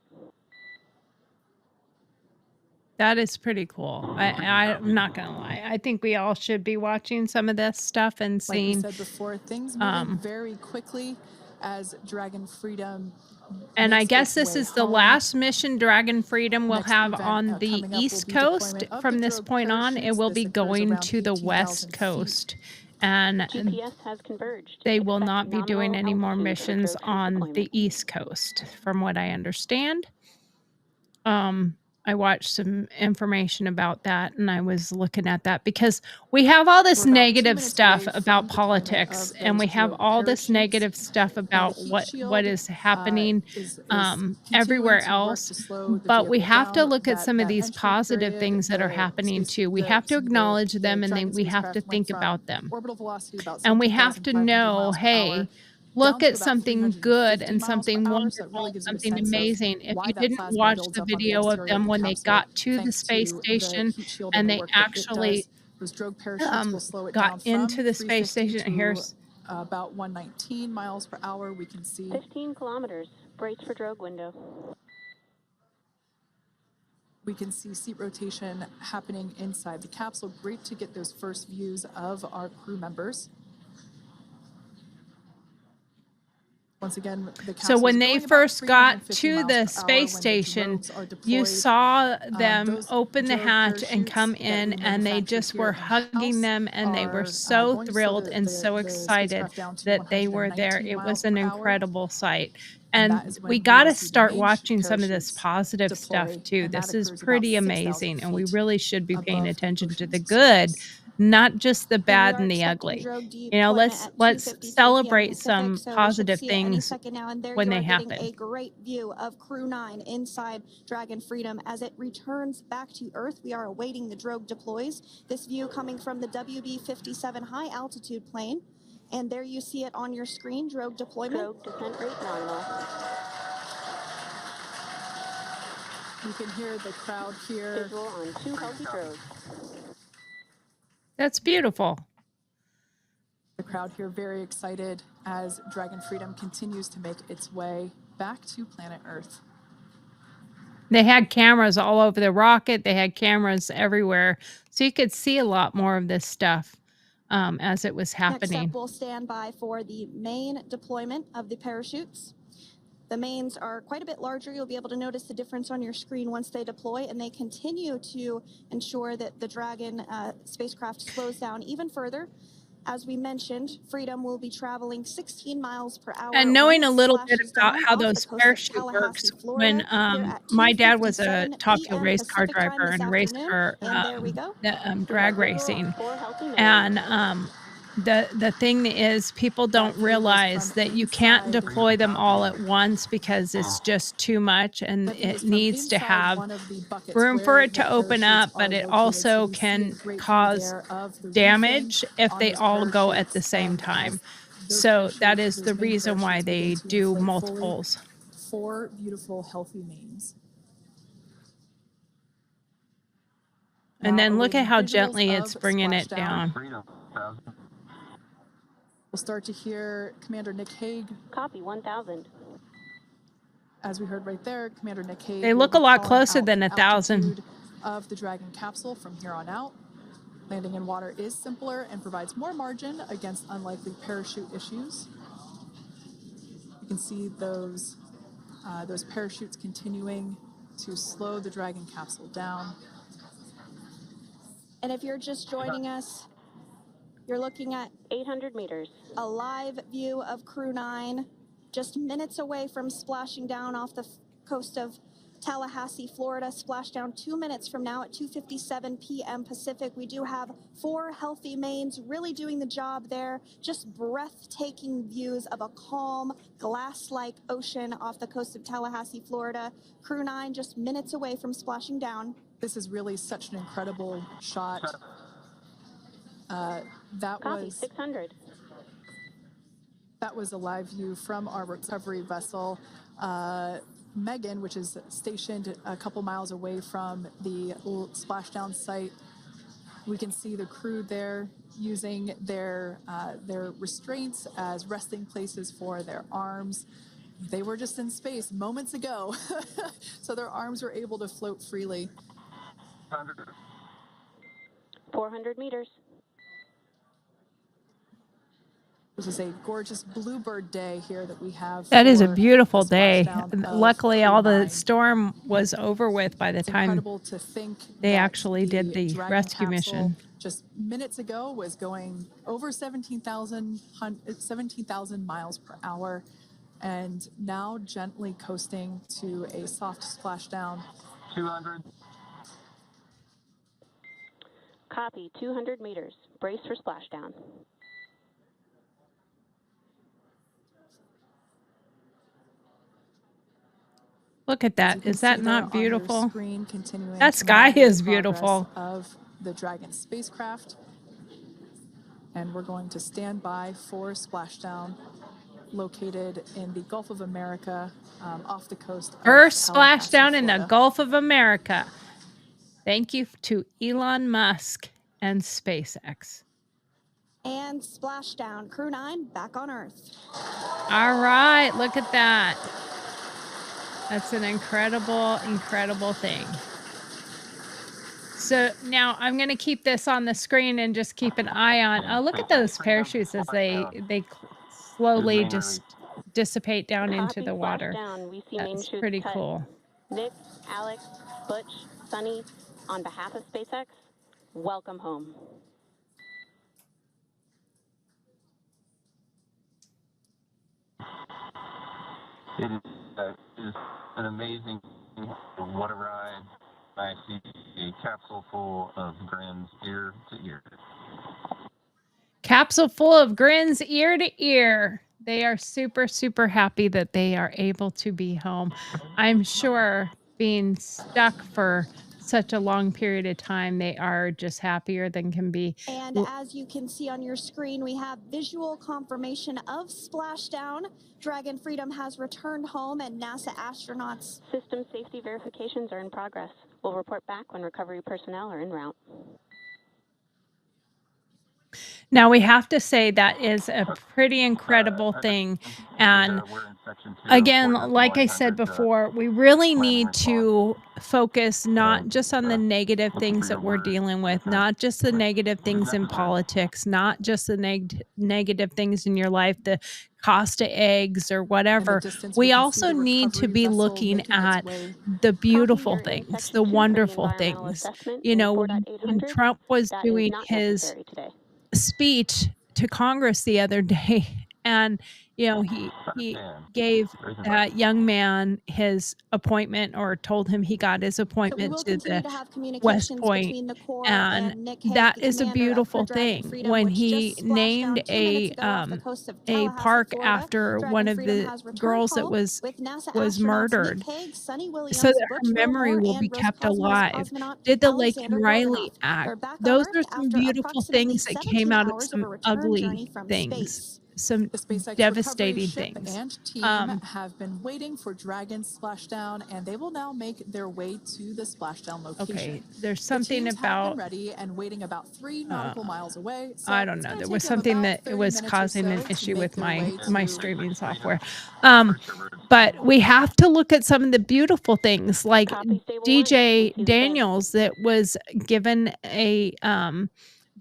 That is pretty cool. I'm not gonna lie. I think we all should be watching some of this stuff and Like we seeing. said before, things moving very quickly as Dragon Freedom. And I makes guess its this way is the home. last mission Dragon Freedom will Next have event, on the coming up will East be Coast. deployment of From the this drogue point on, it parachutes. will This be occurs going around to the 18,000 West feet. Coast. And GPS has converged. they will Expect not be doing nominal any more altitude for missions drogue chute on deployment. the East Coast, from what I understand. I watched some information about that and I was looking at that because we have all this We're about 2 negative minutes stuff away about from deployment politics of and those we have drogue all this parachutes. negative stuff Now, the about heat what shield is happening is everywhere continuing to work else. to slow the But we vehicle have to down. look at some of That these entry positive period, things that are happening too. We have to acknowledge them and then we have to think about them. Orbital velocity about And we have to 17,500 know, miles per hour, hey, down look to at about something 350 good and miles per something hour. So wonderful, it really gives you a something sense of amazing. If why you that didn't plasma watch builds the up on the video of exterior of them the when they capsule, got to the thanks space to station the heat shield and and the they work that it actually does, those drogue parachutes will slow it got down into from the space 350 station. to Here's about 119 miles per hour. We can see 15 kilometers. Brace for drogue window. We can see seat rotation happening inside the capsule. Great to get those first views of our crew members. Once again, the So capsule when is they going about first got 350 to miles the per hour space when the station, drogues are you deployed. saw them Those open the drogue hatch and parachutes come that in, we and they manufactured just here were hugging in-house them, and they were are so going to slow thrilled and so the excited spacecraft down to that they were there. 119 It miles was an per hour. incredible sight. And that And is we when got will to see the start main watching some of this parachutes positive stuff deploy, too. and that This is occurs about pretty 6,000 amazing, and we feet really should be paying above the attention to the ocean's good, surface. not just the And we bad are and the expecting ugly. drogue You know, deployment let's at 2:53 p.m. celebrate Pacific, some so we should positive see it any things second now. And there when you they are getting happen. a great view of Crew 9 inside Dragon Freedom as it returns back to Earth. We are awaiting the drogue deploys. This view coming from the WB-57 high altitude plane. And there you see it on your screen, drogue deployment. Drogue descent rate nominal. You can hear the crowd here. Visual on 2 healthy drogues. That's beautiful. The crowd here very excited as Dragon Freedom continues to make its way back to planet Earth. They had cameras all over the rocket. They had cameras everywhere. So you could see a lot more of this stuff as it was Next up, happening. we'll stand by for the main deployment of the parachutes. The mains are quite a bit larger. You'll be able to notice the difference on your screen once they deploy, and they continue to ensure that the Dragon spacecraft slows down even further. As we mentioned, Freedom will be traveling 16 miles per hour. And knowing when a it little bit splashes about down how off the those coast of parachute Tallahassee, works, Florida, when here at my dad was a 2:57 Top Fuel p.m. race car Pacific time driver this and raced afternoon. for And there we go. drag Visual racing. on 4 healthy mains. And the thing is, people don't view was realize from that you can't inside. deploy them all at once because it's just too much, and That view it is from needs to inside have one of the buckets room for where it the to open parachutes up, but are it located. also So we see a can great view cause there of the damage reefing if on they those all go at the parachutes, same and as time. those So that is those the main reason why parachutes begin they to do inflate fully, multiples. 4 beautiful, healthy mains. And Now then look at awaiting how visuals gently of it's bringing it splashdown. down. Freedom, 1,000. We'll start to hear Commander Nick Hague. Copy 1,000. As we heard right there, Commander Nick Hague They will look be a lot calling closer out than the 1,000. altitude of the Dragon capsule from here on out. Landing in water is simpler and provides more margin against unlikely parachute issues. You can see those parachutes continuing to slow the Dragon capsule down. And if you're just joining us, you're looking at 800 meters. a live view of Crew 9 just minutes away from splashing down off the coast of Tallahassee, Florida. Splashdown 2 minutes from now at 2:57 p.m. Pacific. We do have 4 healthy mains really doing the job there. Just breathtaking views of a calm, glass-like ocean off the coast of Tallahassee, Florida. Crew 9 just minutes away from splashing down. This is really such an incredible shot. That Copy was 600. That was a live view from our recovery vessel, Megan, which is stationed a couple miles away from the splashdown site. We can see the crew there using their restraints as resting places for their arms. They were just in space moments ago, so their arms were able to float freely. 400 meters. This is a gorgeous bluebird day here that we have. That is a for beautiful the day. splashdown of Luckily, Crew all the 9. storm was over with by the It's time incredible to think they that actually did the Dragon rescue capsule mission. just minutes ago was going over 17,000 miles per hour, and now gently coasting to a soft splashdown. 200. Copy 200 meters. Brace for splashdown. Look at As you that. can Is that see there not on your beautiful? screen, continuing That to sky monitor is the progress beautiful. of the Dragon spacecraft. And we're going to stand by for splashdown, located in the Gulf of America, off the coast of First Tallahassee, splashdown in the Florida. Gulf of America. Thank you to Elon Musk and SpaceX. And splashdown. Crew 9 back on Earth. All right, look at that. That's an incredible, incredible thing. So now I'm going to keep this on the screen and just keep an eye on. Oh, look at those parachutes as they slowly just dissipate down into Copy, the water. splashdown. We see main That's chutes pretty cut. cool. Nick, Alex, Butch, Sunny, on behalf of SpaceX, welcome home. It is an amazing, what a ride. I see a capsule full of grins ear to ear. Capsule full of grins ear to ear. They are super, super happy that they are able to be home. I'm sure being stuck for such a long period of time, they are just happier than can be. And as you can see on your screen, we have visual confirmation of splashdown. Dragon Freedom has returned home, and NASA astronauts. System safety verifications are in progress. We'll report back when recovery personnel are en route. Now we have to say that is a pretty incredible thing. And We're in section 2. again, like I said before, we really need to focus not just on the negative things that we're dealing with, not just the negative things in politics, not just the negative things in your life, the cost of eggs or whatever. We also need to be looking at the beautiful You're in things, section the 2 for the wonderful environmental things. assessment You in know, when 4.800. Trump was That is doing not his necessary today. speech to Congress the other day, and you know he gave that young man his appointment, or told him he got his So we appointment will to continue the to have West communications Point, between the Corps and and Nick Hague, that the is a commander of the beautiful Dragon thing. Freedom, When which he just splashed down named 2 minutes ago off the coast of a Tallahassee, park Florida. after Dragon one of Freedom the has returned girls that home was with NASA was astronauts Nick murdered, Hague, Sunny so Williams, that her Butch memory Wilmore, will be and kept Roscosmos alive, cosmonaut did the Laken Alexander Riley Bogdanoff. They're Act. back on Those Earth are some after beautiful approximately things that came 17 out of hours of a some return journey ugly from things, space. some The SpaceX recovery devastating ship things. and team have been waiting for Dragon's splashdown, and they will now make their way to the splashdown location. Okay, there's The something teams have been about ready and waiting about 3 nautical miles away. So I don't it's know. gonna There take was them something about that it 30 was minutes or causing an so to issue make with their my way to streaming software. But we have to look at some of the beautiful things, like Copy, stable 1. DJ We see the same. Daniels that was given a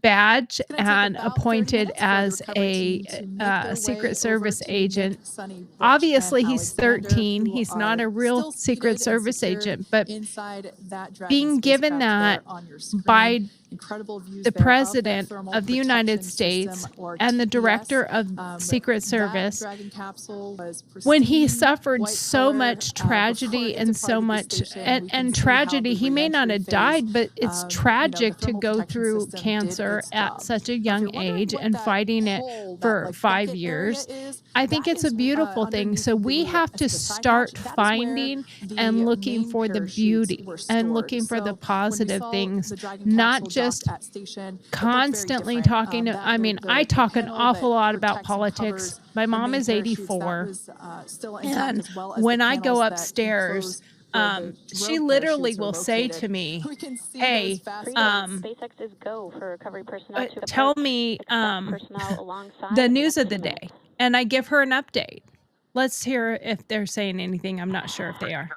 badge It's going to take and about 30 appointed minutes for the as recovery team a to make their way Secret over Service to agent. Nick, Sunny, Butch, Obviously, and he's Alexander, 13. who He's not are a real still Secret seated and Service secured agent, but inside that Dragon being given spacecraft that there on your screen. by Incredible views the there of their president thermal of the United protection States system, or and the TPS. director of Secret That Service, Dragon capsule was when he pristine, suffered white so color, much before tragedy it and so departed the much station. We can and see how tragedy, the he may not re-entry have phase, died, but it's the tragic to thermal go protection through system did cancer its at job. such a Now, if young you're wondering age what and that fighting it hole, that for like 5 bucket area years. is, I think that it's a is beautiful thing. underneath So we have to the side hatch. start That is where finding the and looking main for the parachutes beauty were and stored. looking for the So when we positive saw things, the Dragon not capsule just docked at station, it looked very constantly different. talking to, That I mean, I the talk an panel awful that lot about protects and politics. covers My the mom main is parachutes, that 84. was still intact, And as well as the when I go panels that upstairs, enclose where the she drogue literally parachutes are will say located. to me, We can see those "Hey, fast Freedom, boats. SpaceX is go for recovery personnel to the tell park. me Expect personnel alongside the in news the of next the 2 day," minutes. and I give her an update. Let's hear if they're saying anything. I'm not sure if they are.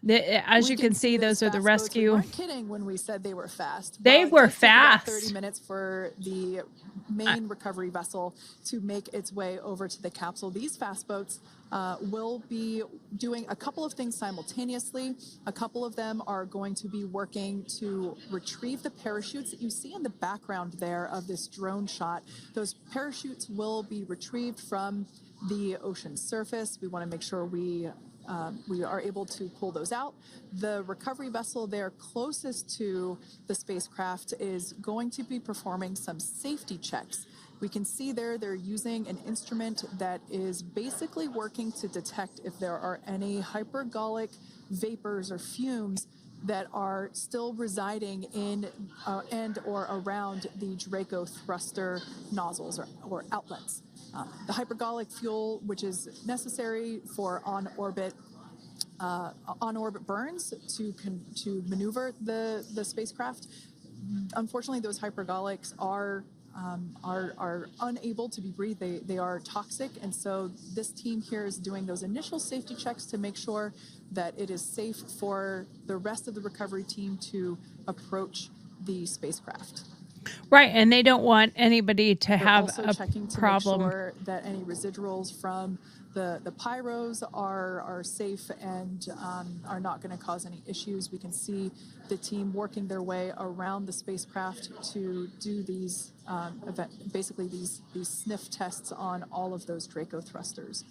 As you can see, those are the fast boats. We rescue. weren't kidding when we said they were fast. They While it were did take about 30 fast. minutes for the main recovery vessel to make its way over to the capsule, these fast boats will be doing a couple of things simultaneously. A couple of them are going to be working to retrieve the parachutes that you see in the background there of this drone shot. Those parachutes will be retrieved from the ocean surface. We want to make sure we are able to pull those out. The recovery vessel there closest to the spacecraft is going to be performing some safety checks. We can see there they're using an instrument that is basically working to detect if there are any hypergolic vapors or fumes that are still residing in and or around the Draco thruster nozzles or outlets. The hypergolic fuel, which is necessary for on-orbit burns to maneuver the spacecraft. Unfortunately, those hypergolics are are unable to be breathed. They are toxic, and so this team here is doing those initial safety checks to make sure that it is safe for the rest of the recovery team to approach the spacecraft. Right, and they don't want anybody to They're have also a checking to problem. make sure that any residuals from the pyros are safe and are not going to cause any issues. We can see the team working their way around the spacecraft to do these basically these sniff tests on all of those Draco thrusters.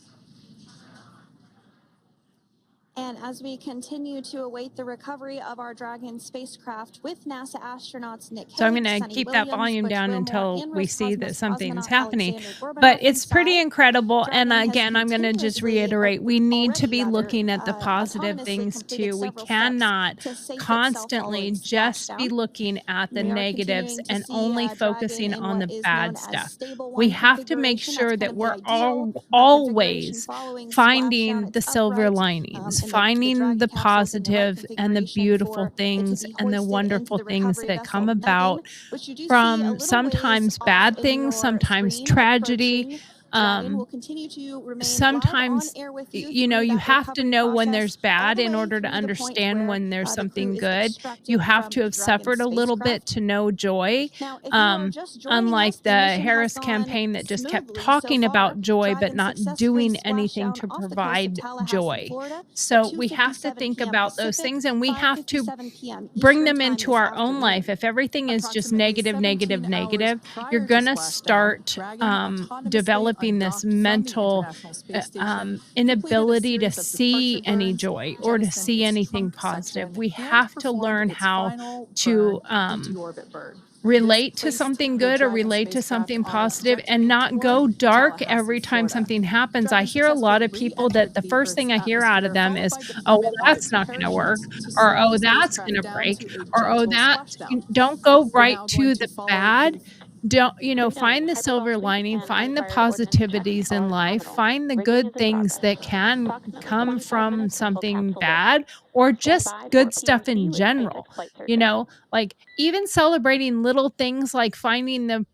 And as we continue to await the recovery of our Dragon spacecraft with NASA astronauts Nick So I'm Hague, going to Sunny keep that Williams, volume Butch down Wilmore, until and we see that Roscosmos something's cosmonaut happening. Alexander But Gorbunoff it's pretty inside, incredible. And Dragon has again, I'm going to just continuously, reiterate, we need to already be rather, looking at the positive autonomously things completed too. We several steps cannot to safe itself constantly following just be splashdown. looking at the We are negatives continuing to and see only Dragon focusing in on what the is known bad as stuff. stable We one have to make configuration. sure That's that kind of the we're ideal configuration always following splashdown. finding the It's silver upright, linings, and the finding Dragon the capsule is in the right positive and the configuration beautiful for it to things be and the hoisted into wonderful the things recovery that vessel come Megan, about which you do see a from little ways sometimes off bad in things, your sometimes screen tragedy. approaching Dragon. Will continue to remain live on Sometimes, air with you you know, through you that have to recovery know when process, there's all bad the in way order to through the point understand where when there's the crew something is good. extracted You have from to the have Dragon suffered a little bit spacecraft. to know joy. Now, if you are just joining Unlike us, the mission has Harris gone campaign that just kept smoothly so talking far. about joy, but Dragon not successfully doing splashed anything down to off the coast of provide Tallahassee, joy. Florida at So we have to 2:57 think p.m. about those Pacific, things, and we have to 5:57 p.m. bring Eastern them time into this our own life. afternoon. If everything is just Approximately negative, 17 hours negative, you're prior to going to splashdown, start Dragon autonomously developing this undocked from the mental International Space Station, completed a inability to series of see departure any burns, joy or to jettisoned see its anything trunk positive. section, We and have to performed learn its how final to burn, the deorbit burn. relate This to placed something the good or Dragon relate to spacecraft something on a positive and trajectory not toward go dark Tallahassee, every time Florida. something happens. I Dragon hear a lot of successfully people that re-entered the the first Earth's thing I hear out of atmosphere, them followed is, by oh, well, deployment of that's its not going to work, parachutes to or slow oh, the that's going spacecraft to down break, to a or oh, gentle that's, splashdown. don't go We're right now to going the to follow bad. a Don't, you know, Freedom, find the silver hypergolic sweep, lining, and find the unfired ordnance checks positivities in are life, nominal. find the Rigging good is in things progress. that can Approximately come 25 from minutes until something capsule lifts. bad, or Stand just by for good stuff in PNT with general. SpaceX flight You surgeon. know, like even celebrating little things like finding the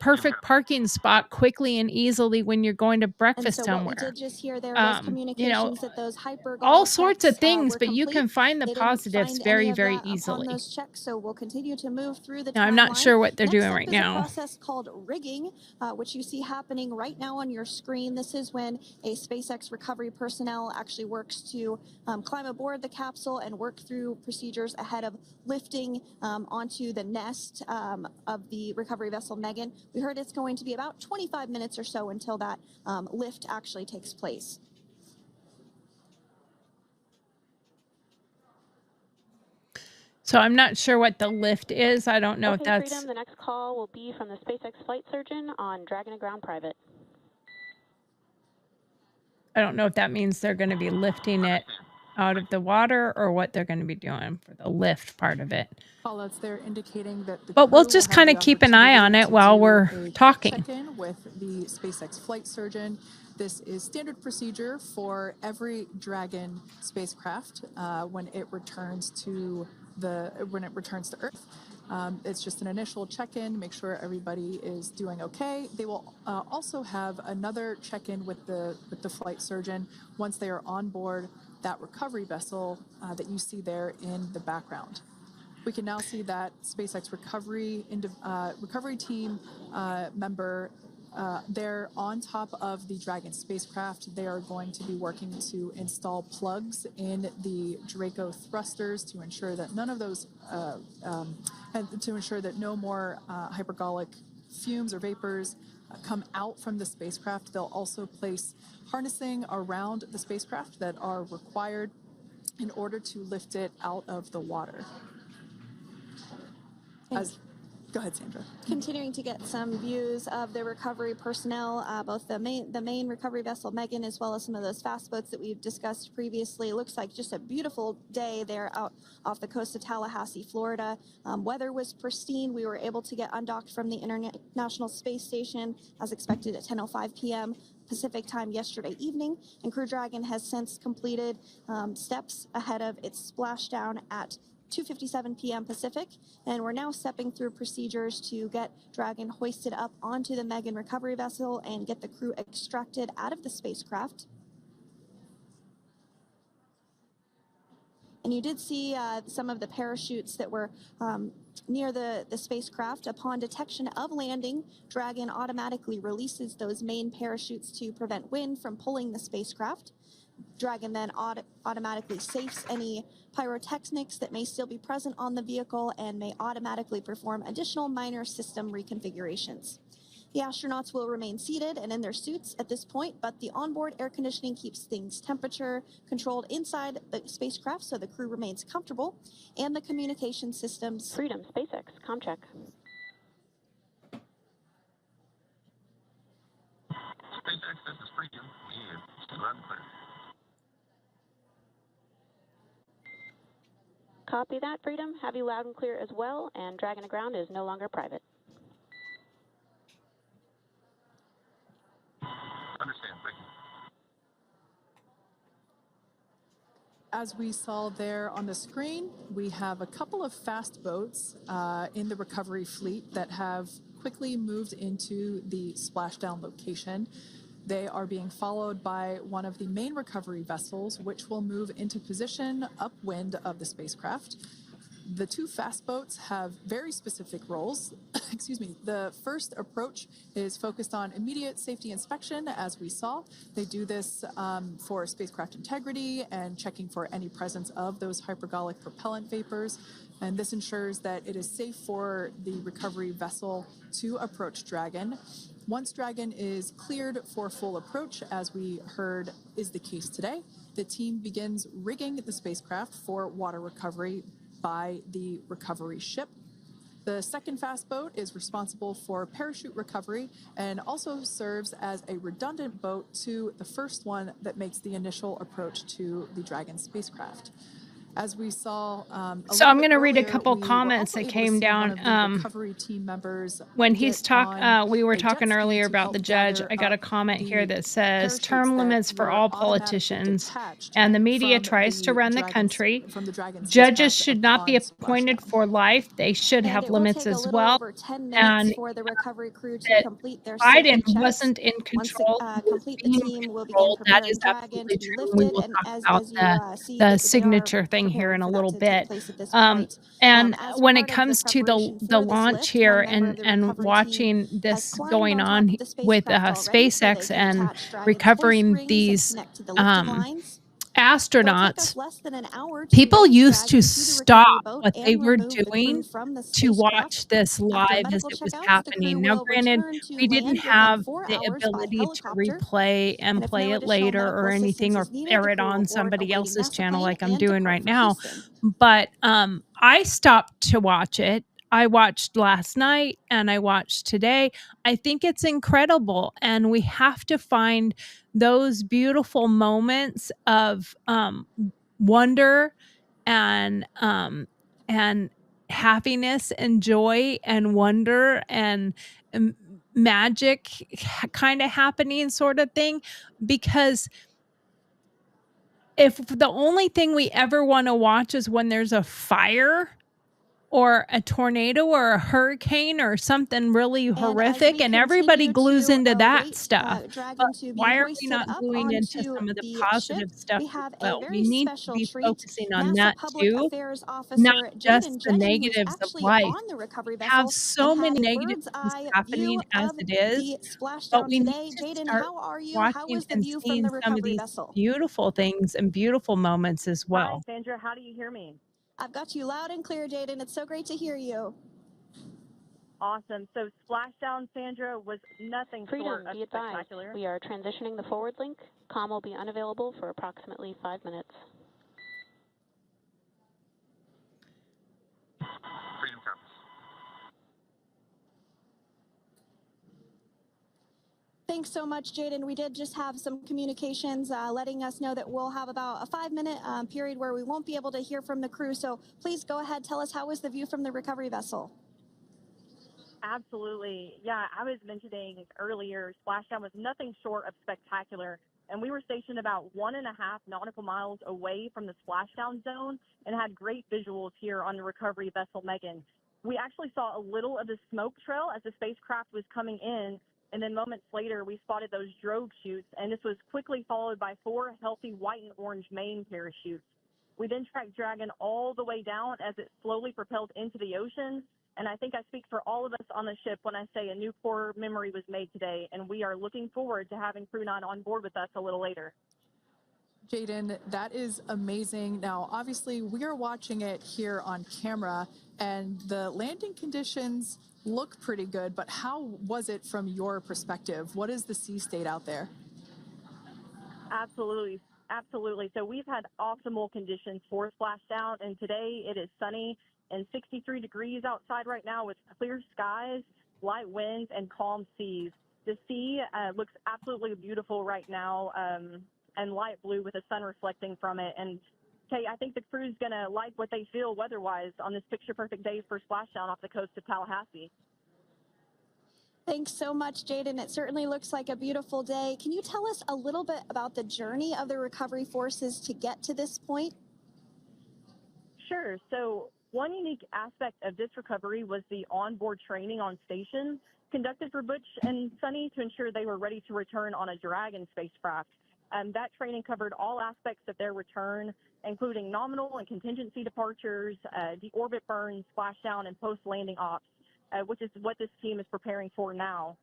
perfect parking spot quickly and easily when you're going to And breakfast so what we somewhere. did just hear there was You know, communications that those all hypergolic sorts of checks things, were but you complete. can find the They didn't positives find any very, of very that upon easily. those checks, so we'll continue to move through the Now, I'm not timeline. sure what they're Next doing up right is a now. process called rigging, which you see happening right now on your screen. This is when a SpaceX recovery personnel actually works to climb aboard the capsule and work through procedures ahead of lifting onto the nest of the recovery vessel Megan. We heard it's going to be about 25 minutes or so until that lift actually takes place. So I'm not sure what the lift is. I don't know if Okay, that's... Freedom, the next call will be from the SpaceX flight surgeon on Dragon and Ground Private. I don't know if that means they're going to be lifting it out of the water or what they're going to be doing for the lift part of it. Callouts there indicating that the But we'll crew just will have kind the of keep an eye on opportunity it to while do we're a talking. check-in with the SpaceX flight surgeon. This is standard procedure for every Dragon spacecraft when it returns to Earth. It's just an initial check-in, make sure everybody is doing okay. They will also have another check-in with the flight surgeon once they are on board that recovery vessel that you see there in the background. We can now see that SpaceX recovery team member they're on top of the Dragon spacecraft. They are going to be working to install plugs in the Draco thrusters to ensure that none of those, and to ensure that no more hypergolic fumes or vapors come out from the spacecraft. They'll also place harnessing around the spacecraft that are required in order to lift it out of the water. Go ahead, Sandra. Continuing to get some views of the recovery personnel, both the main recovery vessel Megan, as well as some of those fast boats that we've discussed previously. It looks like just a beautiful day there out off the coast of Tallahassee, Florida. Weather was pristine. We were able to get undocked from the International Space Station as expected at 10:05 p.m. Pacific time yesterday evening, and Crew Dragon has since completed steps ahead of its splashdown at 2:57 p.m. Pacific, and we're now stepping through procedures to get Dragon hoisted up onto the Megan recovery vessel and get the crew extracted out of the spacecraft. And you did see some of the parachutes that were near the spacecraft. Upon detection of landing, Dragon automatically releases those main parachutes to prevent wind from pulling the spacecraft. Dragon then automatically safes any pyrotechnics that may still be present on the vehicle and may automatically perform additional minor system reconfigurations. The astronauts will remain seated and in their suits at this point, but the onboard air conditioning keeps things temperature controlled inside the spacecraft so the crew remains comfortable, and the communication systems. Freedom, SpaceX, ComCheck. SpaceX, this is Freedom. Yeah, loud and clear. Copy that, Freedom. Have you loud and clear as well, and Dragon to ground is no longer private. Understand, thank you. As we saw there on the screen, we have a couple of fast boats in the recovery fleet that have quickly moved into the splashdown location. They are being followed by one of the main recovery vessels, which will move into position upwind of the spacecraft. The two fast boats have very specific roles. Excuse me. The first approach is focused on immediate safety inspection, as we saw. They do this for spacecraft integrity and checking for any presence of those hypergolic propellant vapors. And this ensures that it is safe for the recovery vessel to approach Dragon. Once Dragon is cleared for full approach, as we heard is the case today, the team begins rigging the spacecraft for water recovery by the recovery ship. The second fast boat is responsible for parachute recovery and also serves as a redundant boat to the first one that makes the initial approach to the Dragon spacecraft. As we saw, So I'm going to read a couple comments that came down recovery team members when he's we were talking earlier about the judge. I got a comment here that says term limits for all politicians, and the media tries to run the country. Judges should not be appointed for life. They should have limits as well. Over 10 minutes for the recovery crew to complete their Biden safety checks. wasn't in control. Complete, the team will begin That preparing is Dragon to absolutely be true. lifted. We will And talk about the signature thing here in a little bit. And when it comes to the launch here and watching this going on with SpaceX and recovering these astronauts, people used to stop what they were doing to watch this live as it was happening. Now, granted, we didn't have the ability to replay and play it later or anything, or air it on somebody else's channel like I'm doing right now. But I stopped to watch it. I watched last night and I watched today. I think it's incredible, and we have to find those beautiful moments of wonder and happiness and joy and wonder and magic kind of happening sort of thing, because if the only thing we ever want to watch is when there's a fire or a tornado or a hurricane or something really horrific, and everybody glues into that stuff. But why are we not gluing into some of the positive stuff as well? We need to be focusing on that too, not just the negatives of life. We have so many negative things happening as it is, but we need to start watching and seeing some of these beautiful things and beautiful moments as well. Hi, Sandra. How do you hear me? I've got you loud and clear, Jaden. It's so great to hear you. Awesome. So splashdown, Sandra, was nothing short of spectacular. We are transitioning the forward link. Comm will be unavailable for approximately 5 minutes. Freedom comes. Thanks so much, Jaden. We did just have some communications letting us know that we'll have about a 5-minute period where we won't be able to hear from the crew. So please go ahead, tell us, how was the view from the recovery vessel? Absolutely. Yeah, I was mentioning earlier, splashdown was nothing short of spectacular. and we were stationed about 1.5 nautical miles away from the splashdown zone and had great visuals here on the recovery vessel Megan. We actually saw a little of the smoke trail as the spacecraft was coming in, and then moments later we spotted those drogue chutes, and this was quickly followed by 4 healthy white and orange main parachutes. We then tracked Dragon all the way down as it slowly propelled into the ocean, and I think I speak for all of us on the ship when I say a new core memory was made today, and we are looking forward to having Crew 9 on board with us a little later. Jaden, that is amazing. Now, obviously, we are watching it here on camera, and the landing conditions look pretty good, but how was it from your perspective? What is the sea state out there? Absolutely. Absolutely. So we've had optimal conditions for splashdown, and today it is sunny and 63 degrees outside right now with clear skies, light winds, and calm seas. The sea looks absolutely beautiful right now, and light blue with the sun reflecting from it. And Kay, I think the crew's going to like what they feel weather-wise on this picture-perfect day for splashdown off the coast of Tallahassee. Thanks so much, Jaden. It certainly looks like a beautiful day. Can you tell us a little bit about the journey of the recovery forces to get to this point? Sure. So one unique aspect of this recovery was the onboard training on station conducted for Butch and Sunny to ensure they were ready to return on a Dragon spacecraft. That training covered all aspects of their return, including nominal and contingency departures, deorbit burns, splashdown, and post-landing ops, which is what this team is preparing for now.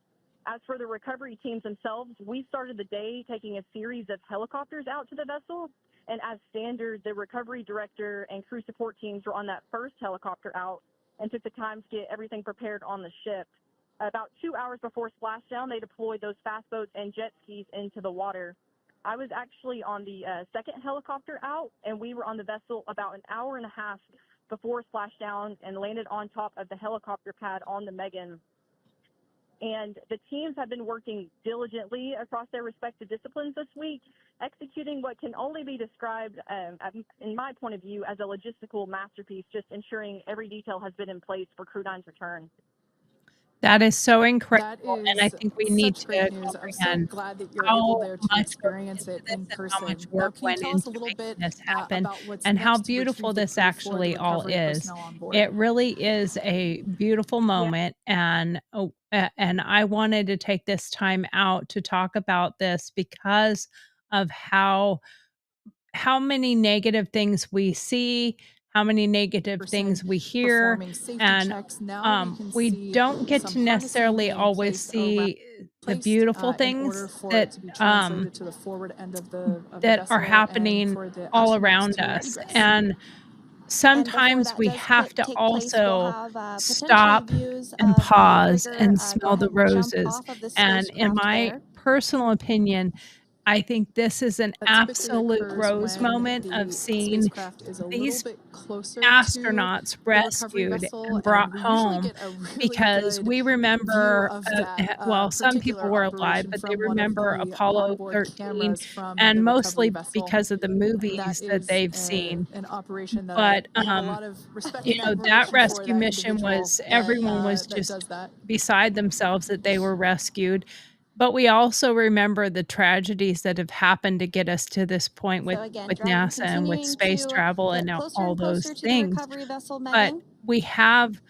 As for the recovery teams themselves, we started the day taking a series of helicopters out to the vessel. And as standard, the recovery director and crew support teams were on that first helicopter out and took the time to get everything prepared on the ship. About 2 hours before splashdown, they deployed those fast boats and jet skis into the water. I was actually on the second helicopter out, and we were on the vessel about an hour and a half before splashdown and landed on top of the helicopter pad on the Megan. And the teams have been working diligently across their respective disciplines this week, executing what can only be described, in my point of view, as a logistical masterpiece, just ensuring every detail has been in place for Crew 9's return. That is so That incredible, and I is think we need such to great news. I'm so comprehend glad that you're able how there to much went experience into it this in and how much person. Now, work can you went tell us into a little making bit this happen, about what's and how next to beautiful retrieve the this crew for the actually all recovery is. personnel on board? It really is a beautiful moment, and I wanted to take this time out to talk about this because of how many negative things we see, how many negative things we hear, Performing safety and checks. Now we can we see don't get some to harnessing necessarily being always placed around see the beautiful in order things for it to be translated to the forward end of the that are vessel and happening for the all astronauts around to us. egress. And And before sometimes that we does have to take place, we'll also have potentially stop views and of the pause rigger and go smell ahead the and jump roses. off of the And in spacecraft my there. personal opinion, I think this is an That typically absolute occurs rose when moment of the seeing spacecraft is a little these bit closer to astronauts the recovery rescued vessel, and brought and we usually home, get a really because good we view remember, of that well, some people particular were alive, operation but they from one of remember the Apollo onboard 13, cameras from and the recovery mostly vessel. because of the That movies that is they've seen. an operation that But, I have a lot of respect you and know, that admiration for rescue that mission individual was everyone was that just does that. beside themselves that they were rescued. But we also remember the tragedies that have happened to get us to this point So again, with Dragon NASA and with continuing space to travel and get closer all and those closer to the things. recovery vessel But Megan. we have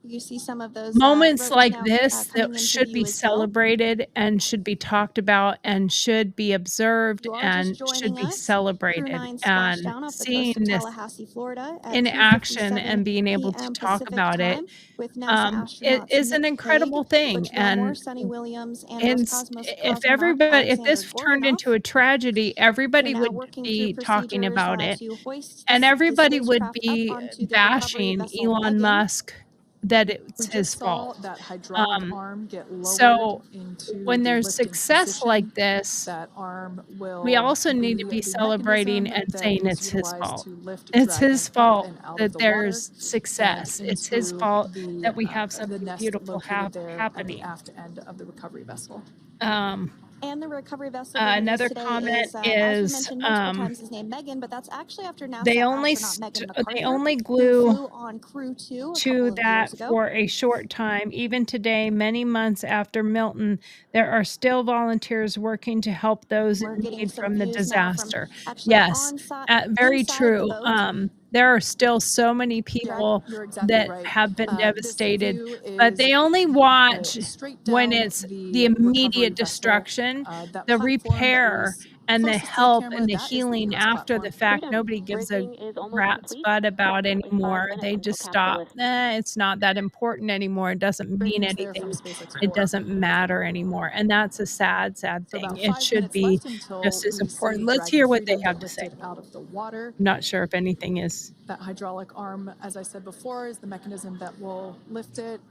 You see some of those moments ropes like now this that coming into should view be as well. celebrated and should be talked about and should be observed You are and just should joining be us. Crew celebrated. 9 And splashdown off the seeing coast of this Tallahassee, Florida at in action 2:57 and being able to p.m. talk Pacific about it, time with NASA it astronauts is an Nick Hague, incredible thing. Butch Gilmore, And Sonny Williams, and ins Roscosmos if cosmonaut if Alexander this turned into Gordanov. a tragedy, They're everybody now would working through be talking procedures about it, to hoist and the everybody would spacecraft up be onto the recovery bashing vessel Elon Megan. Musk that it's We his just saw fault. that hydraulic Um, arm get lowered so into when the there's lifting success like position. this, That arm we will also need to be be the celebrating mechanism and that saying is it's his utilized fault. to lift It's Dragon his up fault and out of that the water there's and success. It's his into fault that we have the something nest beautiful located there at the happening. aft end of the recovery vessel. Um And the recovery vessel being used Another today comment is, as we is, mentioned multiple times, is named Megan, but that's actually after they NASA only astronaut Megan they McArthur, only who glue flew on Crew 2 a couple to of that years ago. for a short time. Even today, many months after Milton, there are still volunteers working to help those We're in getting need some from the views now from disaster. actually Yes, on site, very inside the true. boat. There are still so many Yeah, people you're exactly that right. have been This devastated, view but is they only watch straight when down it's the the recovery immediate vessel. destruction. That The platform that repair was and the closest to the help camera, and the that is the healing egress after the platform. fact, Freedom, nobody gives a bridging is almost rat's complete. butt about Approximately 5 anymore. minutes They until just capsule stop. lift. It's not that important anymore. It doesn't Great mean news there from anything. SpaceX It 4. doesn't matter anymore. And that's a sad, sad So thing. about It 5 should minutes be left until just as we see important. Let's Dragon hear what they Freedom have get to say. lifted out of the water. I'm not sure if anything is. That hydraulic arm, as I said before, is the mechanism that will lift it.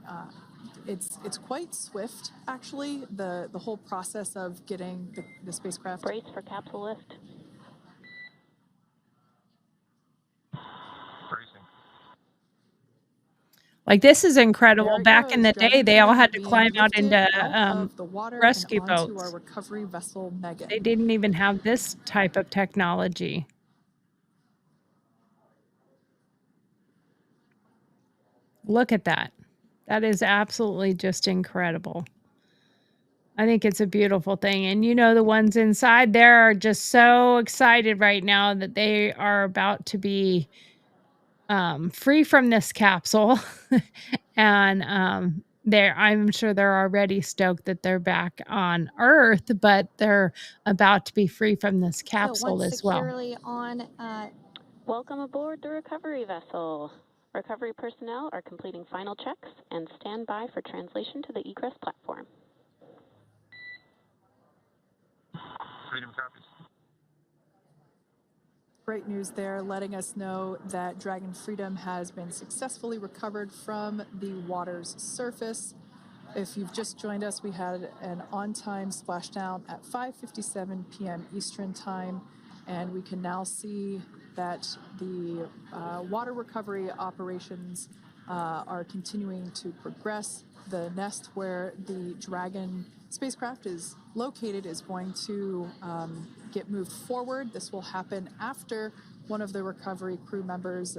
It's quite swift, actually, the whole process of getting the spacecraft. Brace for capsule lift. Bracing. Like, this is incredible. There it Back in goes, the day, Dragon they all Freedom had to being climb out lifted into out of the water and rescue onto our boats. recovery vessel Megan. They didn't even have this type of technology. Look at that. That is absolutely just incredible. I think it's a beautiful thing. And the ones inside there are just so excited right now that they are about to be free from this capsule. And I'm sure they're already stoked that they're back on Earth, but they're about to be free from this So capsule once as well. securely on, Welcome aboard the recovery vessel. Recovery personnel are completing final checks and stand by for translation to the egress platform. Freedom copies. Great news there, letting us know that Dragon Freedom has been successfully recovered from the water's surface. If you've just joined us, we had an on-time splashdown at 5:57 p.m. Eastern Time, and we can now see that the water recovery operations are continuing to progress. The nest where the Dragon spacecraft is located is going to get moved forward. This will happen after one of the recovery crew members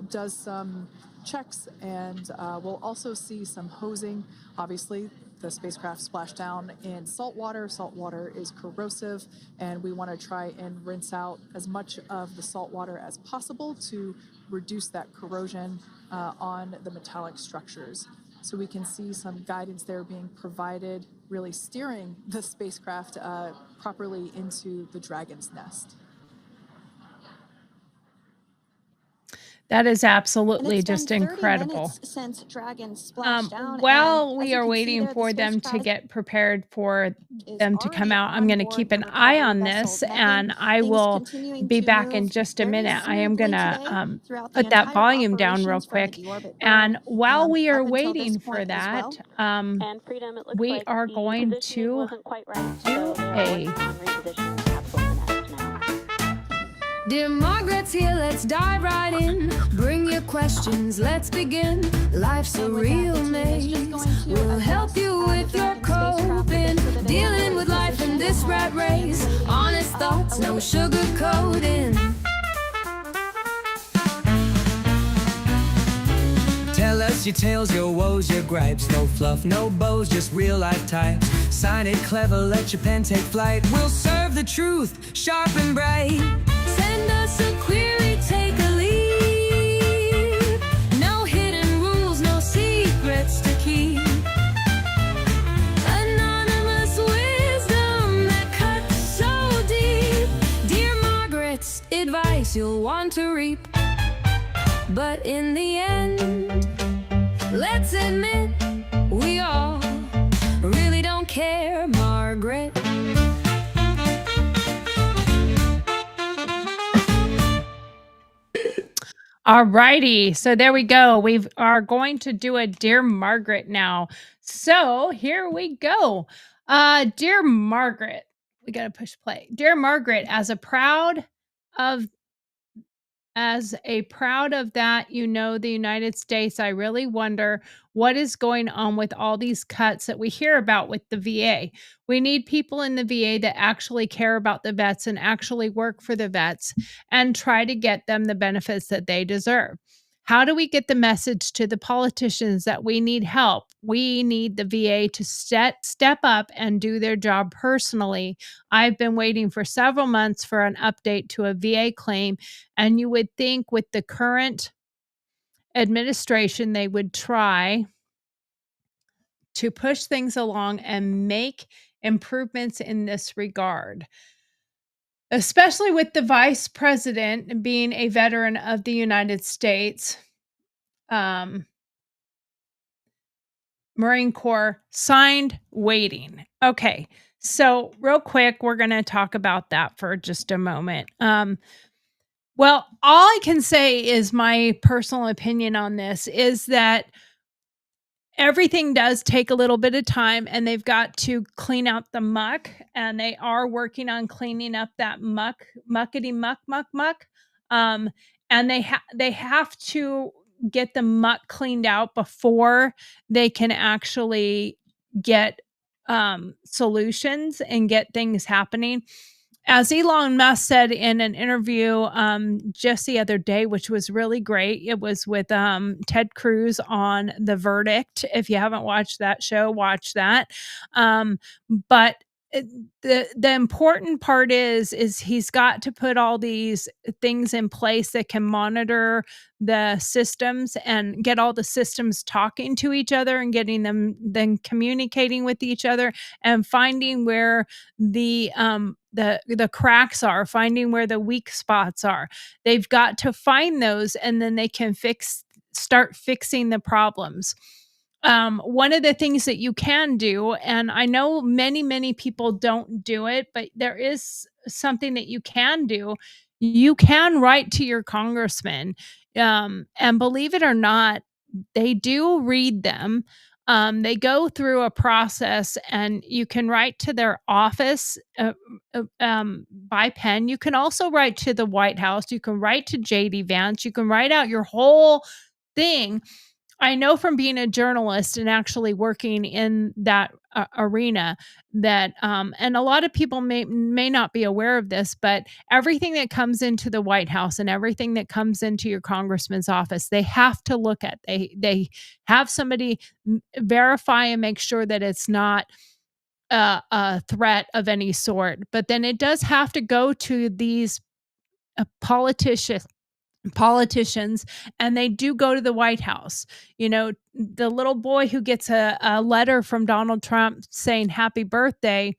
does some checks, and we'll also see some hosing. Obviously, the spacecraft splashed down in salt water. Salt water is corrosive, and we want to try and rinse out as much of the salt water as possible to reduce that corrosion on the metallic structures. So we can see some guidance there being provided, really steering the spacecraft properly into the Dragon's nest. That is and absolutely it's been just 30 incredible. minutes since Dragon splashed down. While And we as you are can see waiting there, the for them to spacecraft get prepared for is them to come already out, I'm on going to board keep the an eye recovery on vessel this, Megan. and I Things will continuing be to back in move just a very minute. I am going smoothly to today throughout the put that entire volume down real operations from the quick. deorbit And burn while we are up until this waiting for point as that, well. And Freedom, it looks we like are the going positioning to wasn't quite right, do so they are a working on repositioning the capsule in the nest now. Dear Margaret's here, let's dive right in. Bring your questions, let's begin. Life's a And with that, real the team is just maze. going to We'll help adjust you the with your Dragon spacecraft a coping. bit so that it Dealing is with life in positioned this rat ahead, race. waiting Honest thoughts, a no little sugar coating. Tell us your tales, your woes, your gripes. No fluff, no bows, just real life types. Sign it clever, let your pen take flight. We'll serve the truth, sharp and bright. Send us a query, take a lead. No hidden rules, no secrets to keep. Anonymous wisdom that cuts so deep. Dear Margaret's advice you'll want to reap. But in the end, let's admit we all really don't care, Margaret. All righty. So there we go. We are going to do a Dear Margaret now. So here we go. Dear Margaret, we got to push play. Dear Margaret, as a proud of as a proud of that, the United States, I really wonder what is going on with all these cuts that we hear about with the VA. We need people in the VA that actually care about the vets and actually work for the vets and try to get them the benefits that they deserve. How do we get the message to the politicians that we need help? We need the VA to step up and do their job personally. I've been waiting for several months for an update to a VA claim, and you would think with the current administration, they would try to push things along and make improvements in this regard, especially with the vice president being a veteran of the United States. Marine Corps signed waiting. Okay. So real quick, we're going to talk about that for just a moment. Well, all I can say is my personal opinion on this is that everything does take a little bit of time, and they've got to clean out the muck, and they are working on cleaning up that muckety muck. And they have to get the muck cleaned out before they can actually get solutions and get things happening. As Elon Musk said in an interview just the other day, which was really great, it was with Ted Cruz on The Verdict. If you haven't watched that show, watch that. But the important part is he's got to put all these things in place that can monitor the systems and get all the systems talking to each other and getting them then communicating with each other and finding where the cracks are, finding where the weak spots are. They've got to find those, and then they can start fixing the problems. One of the things that you can do, and I know many people don't do it, but there is something that you can do. You can write to your congressman, and believe it or not, they do read them. They go through a process, and you can write to their office by pen. You can also write to the White House. You can write to JD Vance. You can write out your whole thing. I know from being a journalist and actually working in that arena that, and a lot of people may not be aware of this, but everything that comes into the White House and everything that comes into your congressman's office, they have to look at. They have somebody verify and make sure that it's not a threat of any sort. But then it does have to go to these politicians, and they do go to the White House. The little boy who gets a letter from Donald Trump saying happy birthday,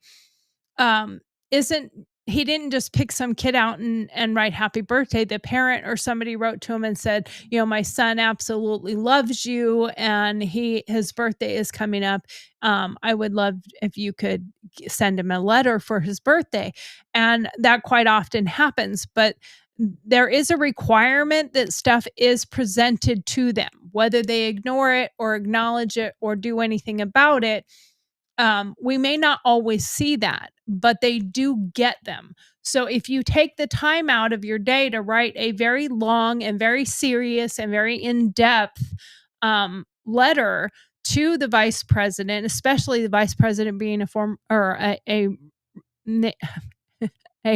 isn't he didn't just pick some kid out and write happy birthday. The parent or somebody wrote to him and said, my son absolutely loves you, and his birthday is coming up. I would love if you could send him a letter for his birthday. And that quite often happens, but there is a requirement that stuff is presented to them, whether they ignore it or acknowledge it or do anything about it. We may not always see that, but they do get them. So if you take the time out of your day to write a very long and very serious and very in-depth letter to the vice president, especially the vice president being a former or a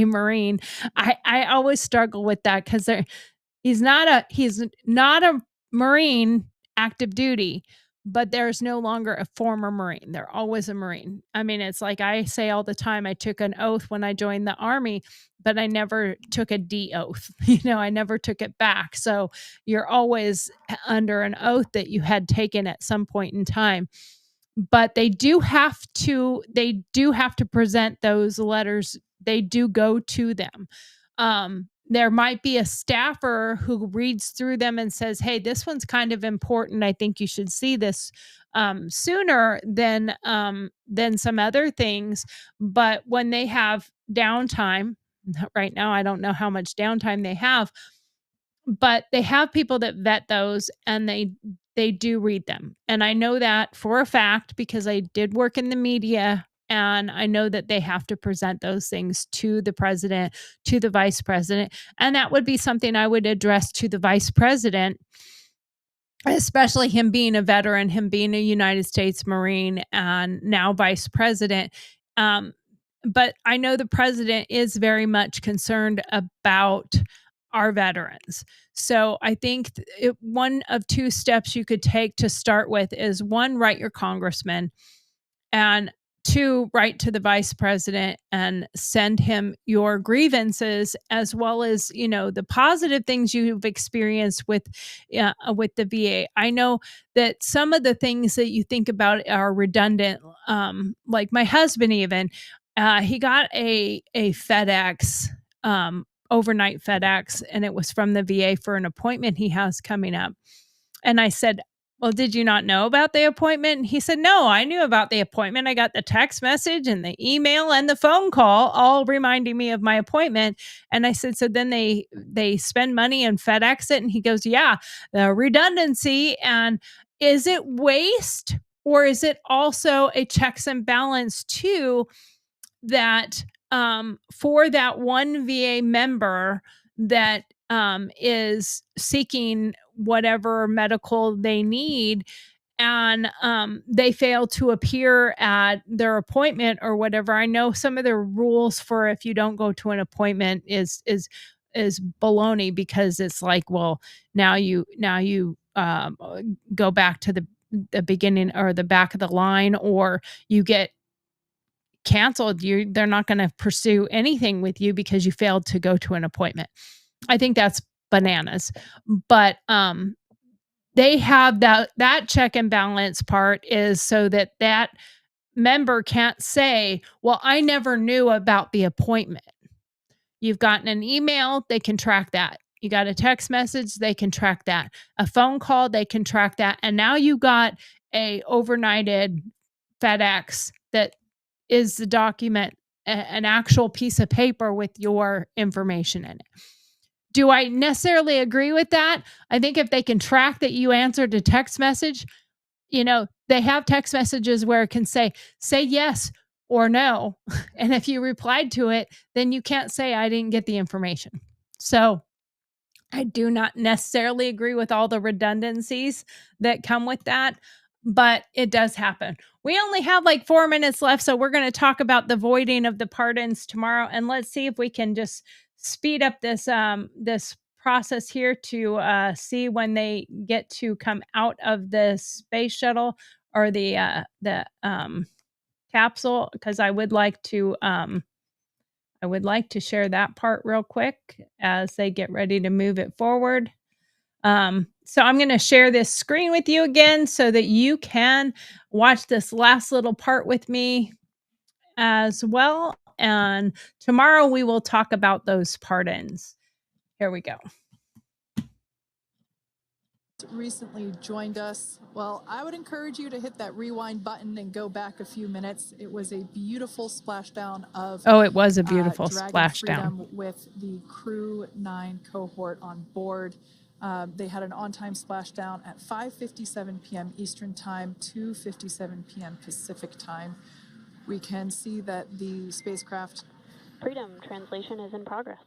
Marine. I always struggle with that because he's not a Marine active duty, but there's no longer a former Marine. They're always a Marine. I mean, it's like I say all the time, I took an oath when I joined the Army, but I never took a D oath. I never took it back. So you're always under an oath that you had taken at some point in time. But they do have to present those letters. They do go to them. There might be a staffer who reads through them and says, hey, this one's kind of important. I think you should see this sooner than some other things. But when they have downtime, right now, I don't know how much downtime they have, but they have people that vet those, and they do read them. And I know that for a fact because I did work in the media And I know that they have to present those things to the president, to the vice president. And that would be something I would address to the vice president, especially him being a veteran, him being a United States Marine and now vice president. Um, but I know the president is very much concerned about our veterans. So I think one of two steps you could take to start with is one, write your congressman, and two, write to the vice president and send him your grievances, as well as, you know, the positive things you've experienced with the VA. I know that some of the things that you think about are redundant. Like my husband, even he got a FedEx, overnight FedEx, and it was from the VA for an appointment he has coming up. And I said, well, did you not know about the appointment? And he said, no, I knew about the appointment. I got the text message and the email and the phone call all reminding me of my appointment. And I said, so then they spend money and FedEx it? And he goes, yeah, the redundancy. And is it waste, or is it also a checks and balance too, that for that one VA member that is seeking whatever medical they need, and they fail to appear at their appointment or whatever. I know some of the rules for if you don't go to an appointment is baloney, because it's like, well, now you go back to the beginning or the back of the line, or you get canceled. They're not going to pursue anything with you because you failed to go to an appointment. I think that's bananas. But they have that check and balance part is so that member can't say, well, I never knew about the appointment. You've gotten an email, they can track that. You got a text message, they can track that. A phone call, they can track that. And now you got a overnighted FedEx that is the document, an actual piece of paper with your information in it. Do I necessarily agree with that? I think if they can track that you answered a text message, you know, they have text messages where it can say yes or no. And if you replied to it, then you can't say, I didn't get the information. So I do not necessarily agree with all the redundancies that come with that, but it does happen. We only have like 4 minutes left, so we're going to talk about the voiding of the pardons tomorrow, and let's see if we can just speed up this this process here to see when they get to come out of the space shuttle or the capsule, because I would like to share that part real quick as they get ready to move it forward. So I'm going to share this screen with you again so that you can watch this last little part with me as well. And tomorrow we will talk about those pardons. Here we go. Recently joined us. Well, I would encourage you to hit that rewind button and go back a few minutes. It was a beautiful splashdown of it was a beautiful Dragon splashdown Freedom with the Crew 9 cohort on board. They had an on-time splashdown at 5:57 p.m. Eastern Time, 2:57 p.m. Pacific Time. We can see that the spacecraft... Freedom translation is in progress.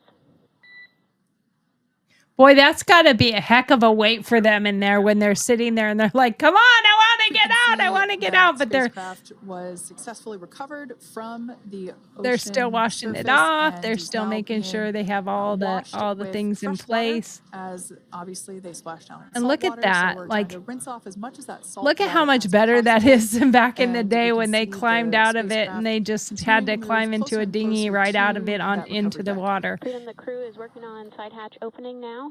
Boy, that's got to be a heck of a wait for them in there when they're sitting there and they're like, come on, I want to get out. I want to get out. But spacecraft was successfully recovered from the ocean. They're still washing it off. They're still making sure they have all the things in place. As obviously they splash down. And look at that. So like, rinse off as much of that salt. Look at how much better that is than back in the day when they climbed out of it and they just had to climb into a dinghy right out of it on into the water. Freedom, the crew is working on side hatch opening now.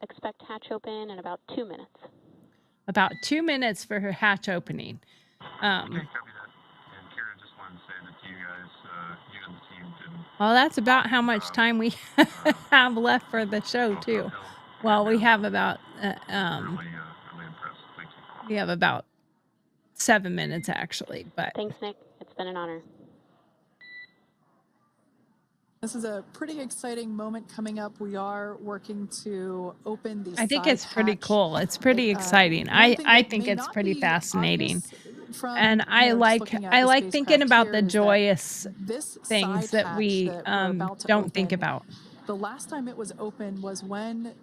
Expect hatch open in about 2 minutes. About 2 minutes for her hatch opening. Well, that's about how much time we have left for the show, too. Well, we have about 7 minutes, actually. But thanks, Nick. It's been an honor. This is a pretty exciting moment coming up. We are working to open the I think it's pretty cool. It's pretty exciting. I think it's pretty fascinating. from And I just like looking at I the like thinking spacecraft about here the is that joyous this things side that hatch we that we're about to don't think open, about. the last time it was open was when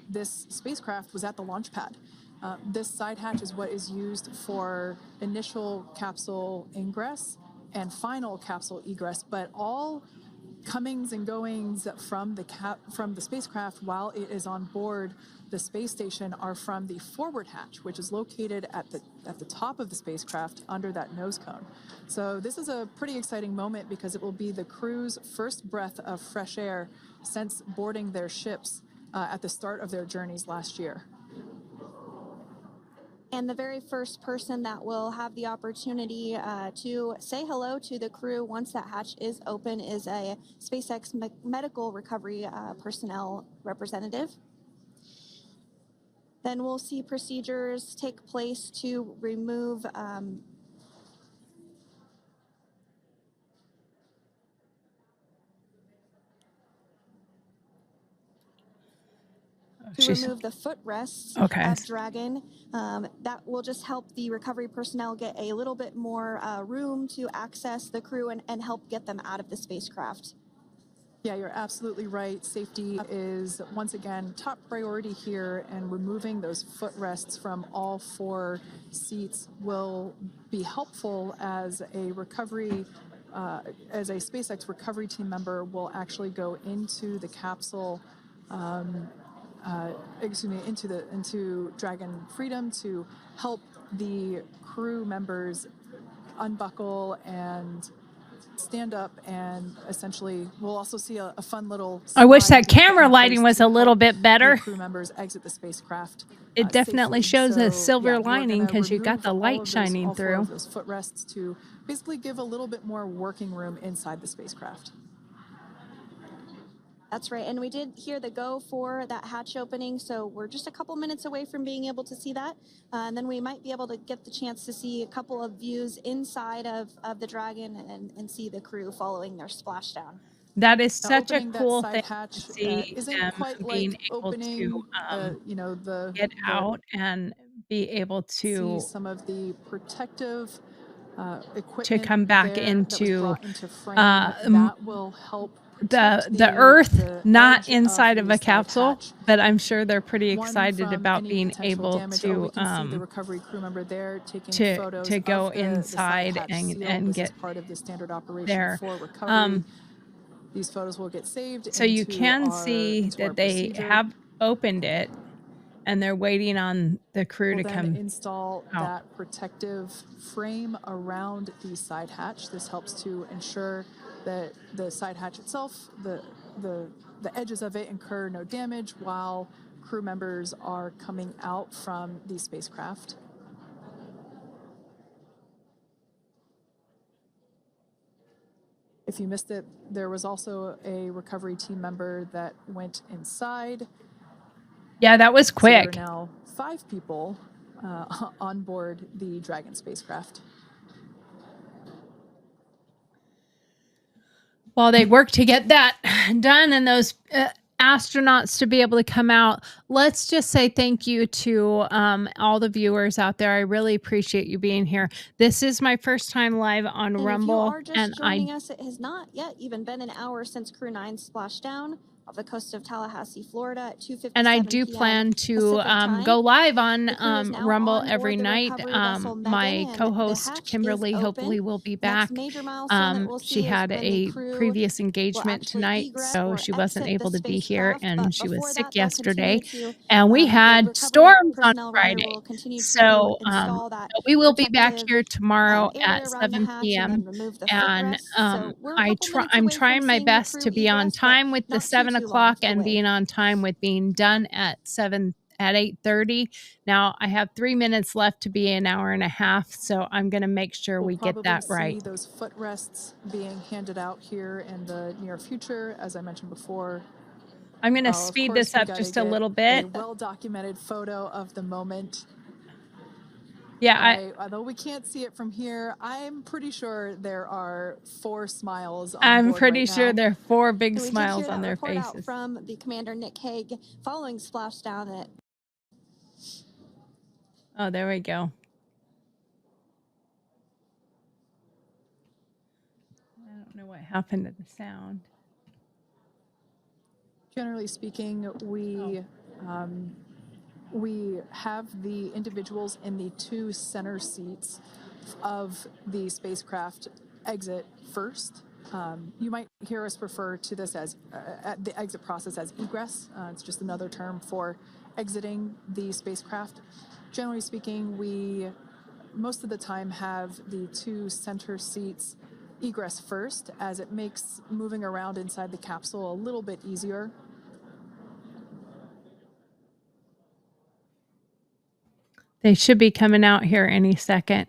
this spacecraft was at the launch pad. This side hatch is what is used for initial capsule ingress and final capsule egress, but all comings and goings from the spacecraft while it is on board the space station are from the forward hatch, which is located at the top of the spacecraft under that nose cone. So this is a pretty exciting moment because it will be the crew's first breath of fresh air since boarding their ships at the start of their journeys last year. And the very first person that will have the opportunity to say hello to the crew once that hatch is open is a SpaceX medical recovery personnel representative. Then we'll see procedures take place to remove remove the footrests of Dragon. That will just help the recovery personnel get a little bit more room to access the crew and help get them out of the spacecraft. Yeah, you're absolutely right. Safety is, once again, top priority here, and removing those footrests from all 4 seats will be helpful as a recovery, as a SpaceX recovery team member will actually go into the capsule, into Dragon Freedom to help the crew members unbuckle and stand up, and essentially we'll also see a fun little I wish slide that being put camera in lighting place was to a little help bit the better. crew members exit the spacecraft It definitely safely. shows a So, silver yeah, lining we're gonna because you got the remove light shining all 4 through. of those footrests to basically give a little bit more working room inside the spacecraft. That's right, and we did hear the go for that hatch opening, so we're just a couple minutes away from being able to see that, and then we might be able to get the chance to see a couple of views inside of the Dragon and see the crew following their splashdown. That is Now, such a opening that cool side thing hatch to see isn't them quite being like able to opening, the get out and be able see to some of the protective to equipment come back there that was into brought into frame that will help protect the Earth, the not edge inside of the a side capsule, hatch. but I'm sure they're pretty One excited from about any being potential able damage. to We can see the recovery crew member there taking to photos go of the side inside hatch seal. and This is get part of the standard operation there. for recovery. These photos will get saved So you into can our see that they procedure. have opened it and they're waiting on the crew We'll to then come install out. that protective frame around the side hatch. This helps to ensure that the side hatch itself, the edges of it incur no damage while crew members are coming out from the spacecraft. If you missed it, there was also a recovery team member that went inside. Yeah, that was So quick. there are now 5 people on board the Dragon spacecraft. While they work to get that done and those astronauts to be able to come out, let's just say thank you to all the viewers out there. I really appreciate you being here. This is my first time live on And Rumble, if you are just joining us, it has not yet even been an hour since Crew 9 splashed down off the coast of Tallahassee, Florida at 2:57 and I do p.m. plan to Pacific time. go live on The crew is now Rumble on every board the night. recovery vessel Megan, My and the co-host hatch Kimberly is hopefully open. will be back. Next major milestone that we'll She see had is when a the crew previous will engagement actually tonight, egress so or she wasn't exit the able to be here, spacecraft, and but she was before sick that, they'll yesterday. continue to, And we the had recovery storms on personnel rather Friday. will continue to So install that but we will be back protective here tomorrow area at around the 7 hatch and p.m. then remove the And footrests. So we're a couple minutes I'm away from trying my seeing the best crew to be on egress, but time with the not 7 too long o'clock and away. being on time with being done at 8:30. Now I have 3 minutes left to be an hour and a half, so I'm going to make sure We'll we get probably that right. see those footrests being handed out here in the near future, as I mentioned before. I'm going to Of speed course, this we up gotta just a get little bit. A well-documented photo of the moment. Yeah, although we can't see it from here, I'm pretty sure there are 4 smiles on I'm board pretty right sure now. there are 4 big And we did smiles hear on that their report out faces. from the commander Nick Hague following splashdown that Oh, there we go. I don't know what happened to the sound. Generally speaking, we have the individuals in the 2 center seats of the spacecraft exit first. You might hear us refer to this as the exit process as egress. It's just another term for exiting the spacecraft. Generally speaking, we most of the time have the 2 center seats egress first, as it makes moving around inside the capsule a little bit easier. They should be coming out here any second.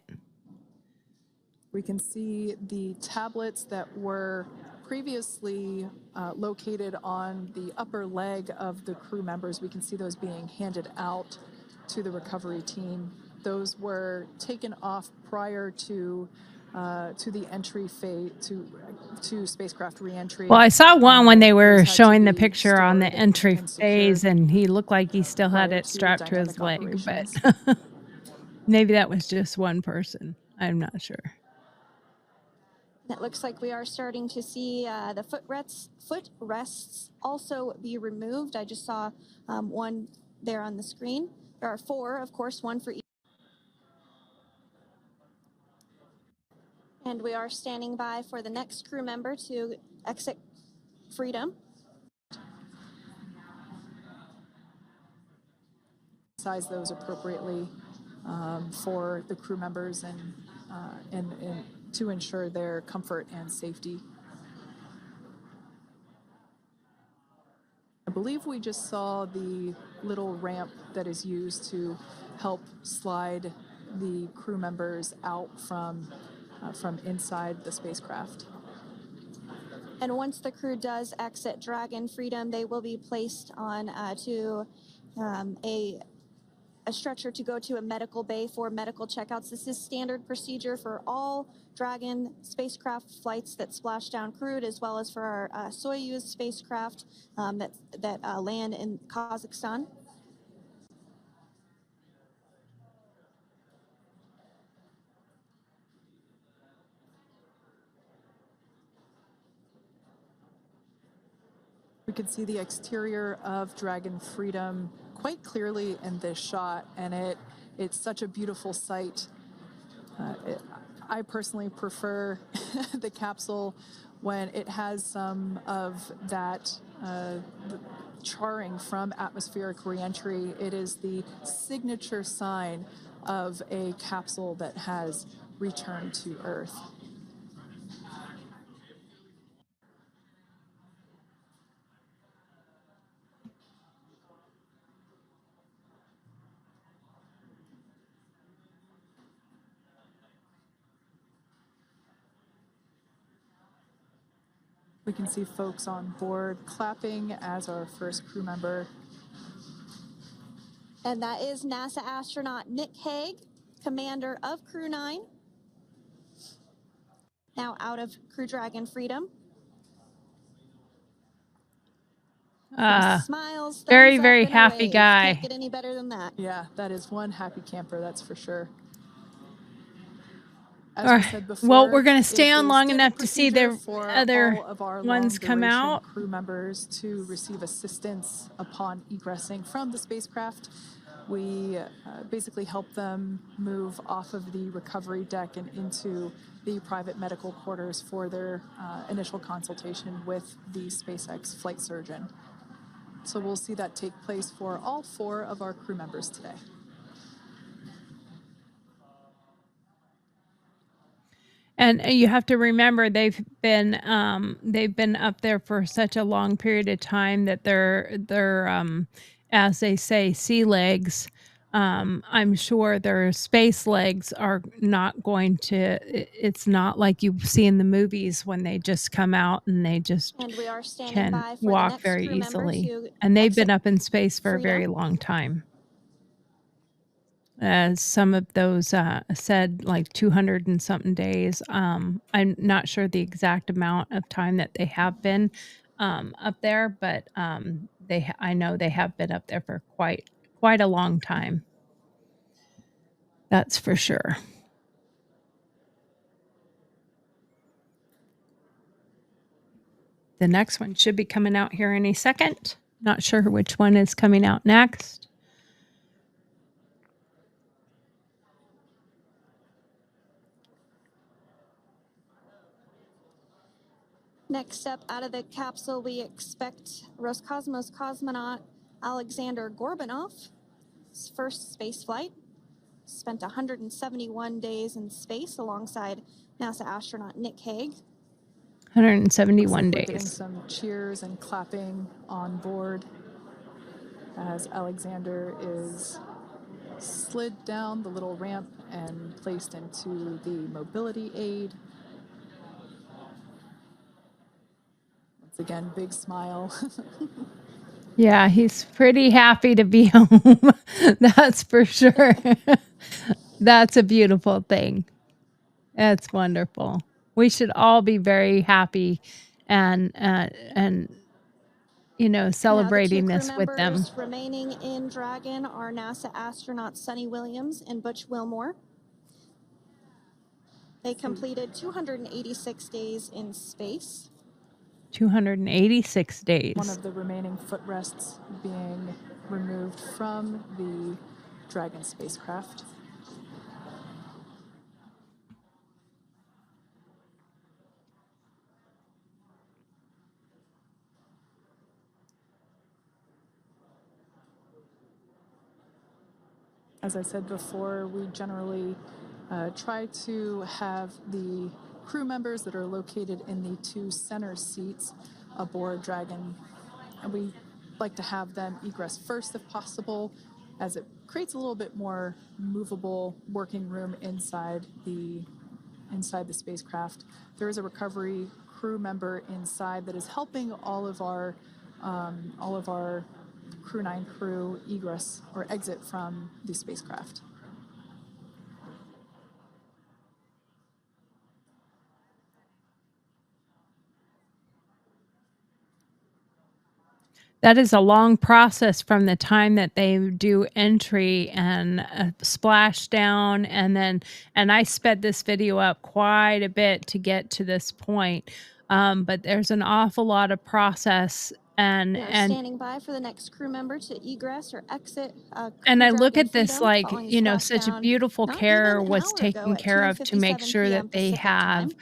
We can see the tablets that were previously located on the upper leg of the crew members. We can see those being handed out to the recovery team. Those were taken off prior to the entry phase, to spacecraft reentry. Well, I saw one when they were Those had to showing the be picture on the stored entry and phase, secured and he looked like he still had prior it to strapped to his dynamic leg, but operations. maybe that was just one person. I'm not sure. It looks like we are starting to see the footrests also be removed. I just saw one there on the screen. There are 4, of course, one for each. And we are standing by for the next crew member to exit Freedom. Size those appropriately for the crew members and to ensure their comfort and safety. I believe we just saw the little ramp that is used to help slide the crew members out from inside the spacecraft. And once the crew does exit Dragon Freedom, they will be placed on to a stretcher to go to a medical bay for medical checkouts. This is standard procedure for all Dragon spacecraft flights that splash down crewed, as well as for our Soyuz spacecraft that land in Kazakhstan. We can see the exterior of Dragon Freedom quite clearly in this shot, and it's such a beautiful sight. I personally prefer the capsule when it has some of that charring from atmospheric reentry. It is the signature sign of a capsule that has returned to Earth. We can see folks on board clapping as our first crew member. And that is NASA astronaut Nick Hague, commander of Crew 9, now out of Crew Dragon Freedom. Smiles, Very, thumbs up, very and a happy wave. guy. Can't get any better than that. Yeah, that is one happy camper, that's for sure. As All we right. said before, Well, we're going to it stay on is long standard enough to see procedure the for other all of our ones come long-duration out. crew members to receive assistance upon egressing from the spacecraft. We basically help them move off of the recovery deck and into the private medical quarters for their initial consultation with the SpaceX flight surgeon. So we'll see that take place for all 4 of our crew members today. And you have to remember they've been up there for such a long period of time that they're as they say, sea legs. I'm sure their space legs are not going to. It's not like you see in the movies when they just come out and they just And we are standing can by for the walk next very crew member easily. to And they've been exit up in space for a very Freedom. long time. As some of those said, like 200 and something days. I'm not sure the exact amount of time that they have been up there, but I know they have been up there for quite a long time. That's for sure. The next one should be coming out here any second. Not sure which one is coming out next. Next up out of the capsule, we expect Roscosmos cosmonaut Alexander Gorbanov. His first space flight. Spent 171 days in space alongside NASA astronaut Nick Hague. 171 We're getting days. some cheers and clapping on board as Alexander is slid down the little ramp and placed into the mobility aid. Once again, big smile. Yeah, he's pretty happy to be home. That's for sure. That's a beautiful thing. That's wonderful. We should all be very happy and you know, celebrating this with them. Now the 2 crew members remaining in Dragon are NASA astronauts Sunny Williams and Butch Wilmore. They completed 286 days in space. 286 days. One of the remaining footrests being removed from the Dragon spacecraft. As I said before, we generally try to have the crew members that are located in the 2 center seats aboard Dragon, and we like to have them egress first if possible, as it creates a little bit more movable working room inside the spacecraft. There is a recovery crew member inside that is helping all of our Crew 9 crew egress or exit from the spacecraft. That is a long process from the time that they do entry and splashdown, and I sped this video up quite a bit to get to this point. But there's an awful lot of process We are standing by for the next crew member to egress or exit. and I look Dragon at this Freedom like, following you know, such splashdown beautiful not care even an was hour ago taken at care of to make 2:57 sure p.m. that they Pacific have time.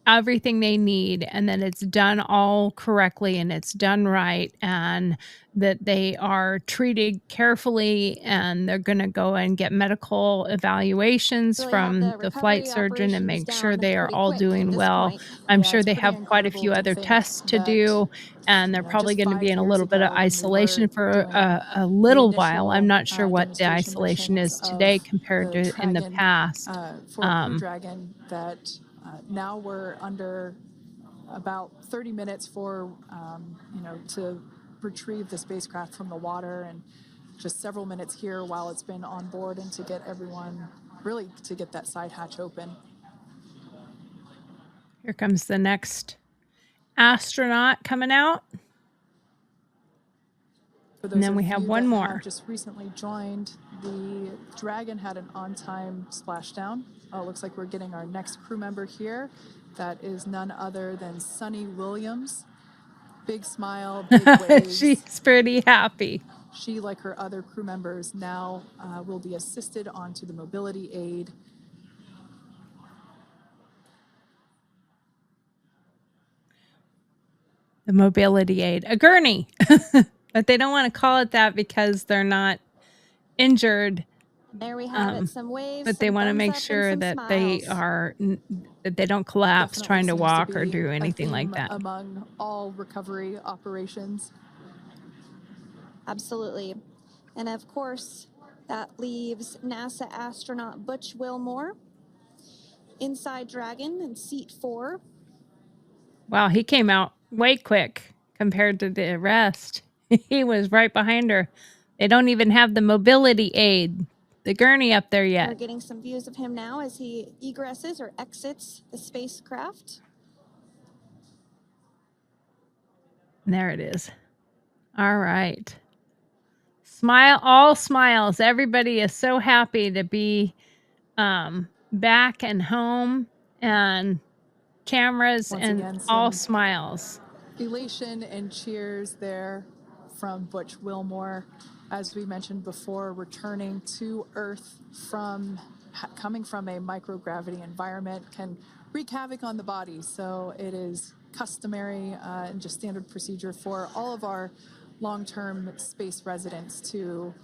everything they need and that it's done all correctly and it's done right and that they are treated carefully and they're going to go and get medical evaluations Really have from the flight recovery surgeon and operations make sure down they are pretty all quick at doing this well. point. I'm Yeah, sure it's they pretty have quite a few incredible to other think tests to that, do, and they're probably just going to be 5 in a years little bit of ago when we isolation were for doing a the little while. I'm initial not sure what the demonstration isolation missions is of today compared the to in the Dragon past. for Crew Dragon, that now we're under about 30 minutes for to retrieve the spacecraft from the water, and just several minutes here while it's been on board and to get everyone really to get that side hatch open. Here comes the next astronaut coming out. For those And then of we have you one that more. have just recently joined, the Dragon had an on-time splashdown. Looks like we're getting our next crew member here. That is none other than Sunny Williams. Big smile, big waves. She's pretty happy. She, like her other crew members, now will be assisted onto the mobility aid. The mobility aid, a gurney, but they don't want to call it that because they're not injured. There we have it, some waves, But they some want to thumbs make up, and sure some that they smiles. are that they don't collapse Definitely trying to seems to walk or be do a anything like theme that. among all recovery operations. Absolutely. And of course, that leaves NASA astronaut Butch Wilmore inside Dragon in seat 4. Wow, he came out way quick compared to the rest. He was right behind her. They don't even have the mobility aid, the gurney up there We're yet. getting some views of him now as he egresses or exits the spacecraft. And there it is. All right. Smile, all smiles. Everybody is so happy to be back and home, and cameras Once and again, all some smiles. elation and cheers there from Butch Wilmore, as we mentioned before, returning to Earth coming from a microgravity environment can wreak havoc on the body. So it is customary and just standard procedure for all of our long-term space residents to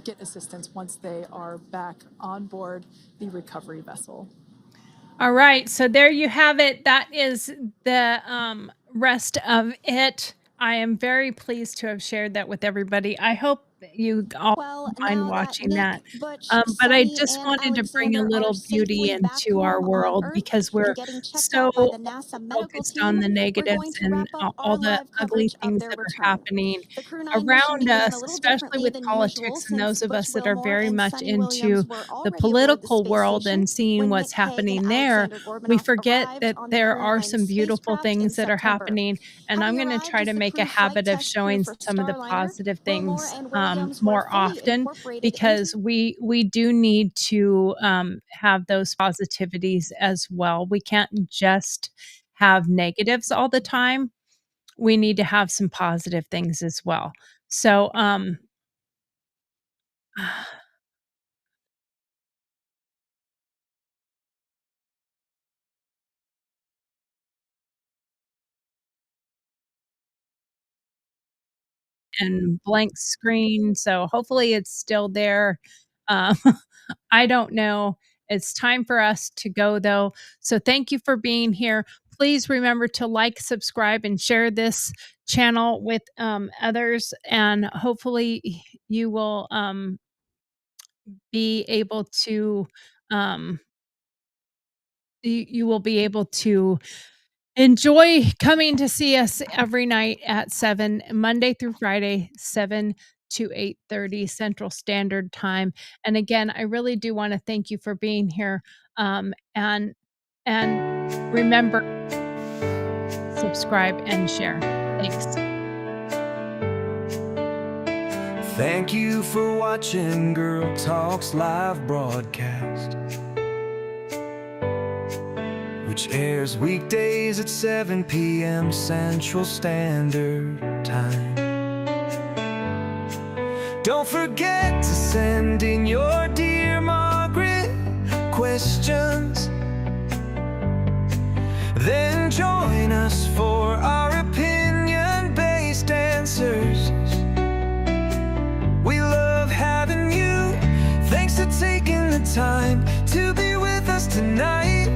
get assistance once they are back on board the recovery vessel. All right, so there you have it. That is the rest of it. I am very pleased to have shared that with everybody. I hope you all Well, mind now that watching Nick, that. Butch, But I Sunny, just and wanted to bring a Alexander are little beauty safely back into our home on world Earth because we're and getting checked so out by the NASA medical focused on team, the we're negatives going to and wrap up all our the live ugly coverage of things their that are return. happening The Crew 9 mission around began a us, little especially differently with than usual politics and since those of Butch us that are Wilmore very and much Sunny into Williams were the already aboard the political space world station and seeing when what's Nick Hague and happening there. Alexander We Gorbunoff forget arrived that on the there Crew are 9 some beautiful spacecraft in things that are September. happening, and I'm Having going to arrived try as to the make a crew flight habit of test crew showing for some of the Starliner, positive Wilmore things and Williams were more fully often, incorporated because into we do need to have those positivities as well. We can't just have negatives all the time. We need to have some positive things as well. So, and blank screen, so hopefully it's still there. Um, I don't know. It's time for us to go though. So thank you for being here. Please remember to like, subscribe, and share this channel with others, and hopefully you will be able to um, you will be able to enjoy coming to see us every night at 7, Monday through Friday, 7 to 8:30 Central Standard Time. And again, I really do wanna thank you for being here, and remember, subscribe and share. Thanks. Thank you for watching Girl TauX live broadcast, which airs weekdays at 7 p.m. Central Standard Time. Don't forget to send in your Dear Margaret questions. Then join us for our opinion-based answers. We love having you. Thanks for taking the time to be with us tonight.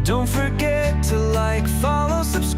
Don't forget to like, follow, subscribe.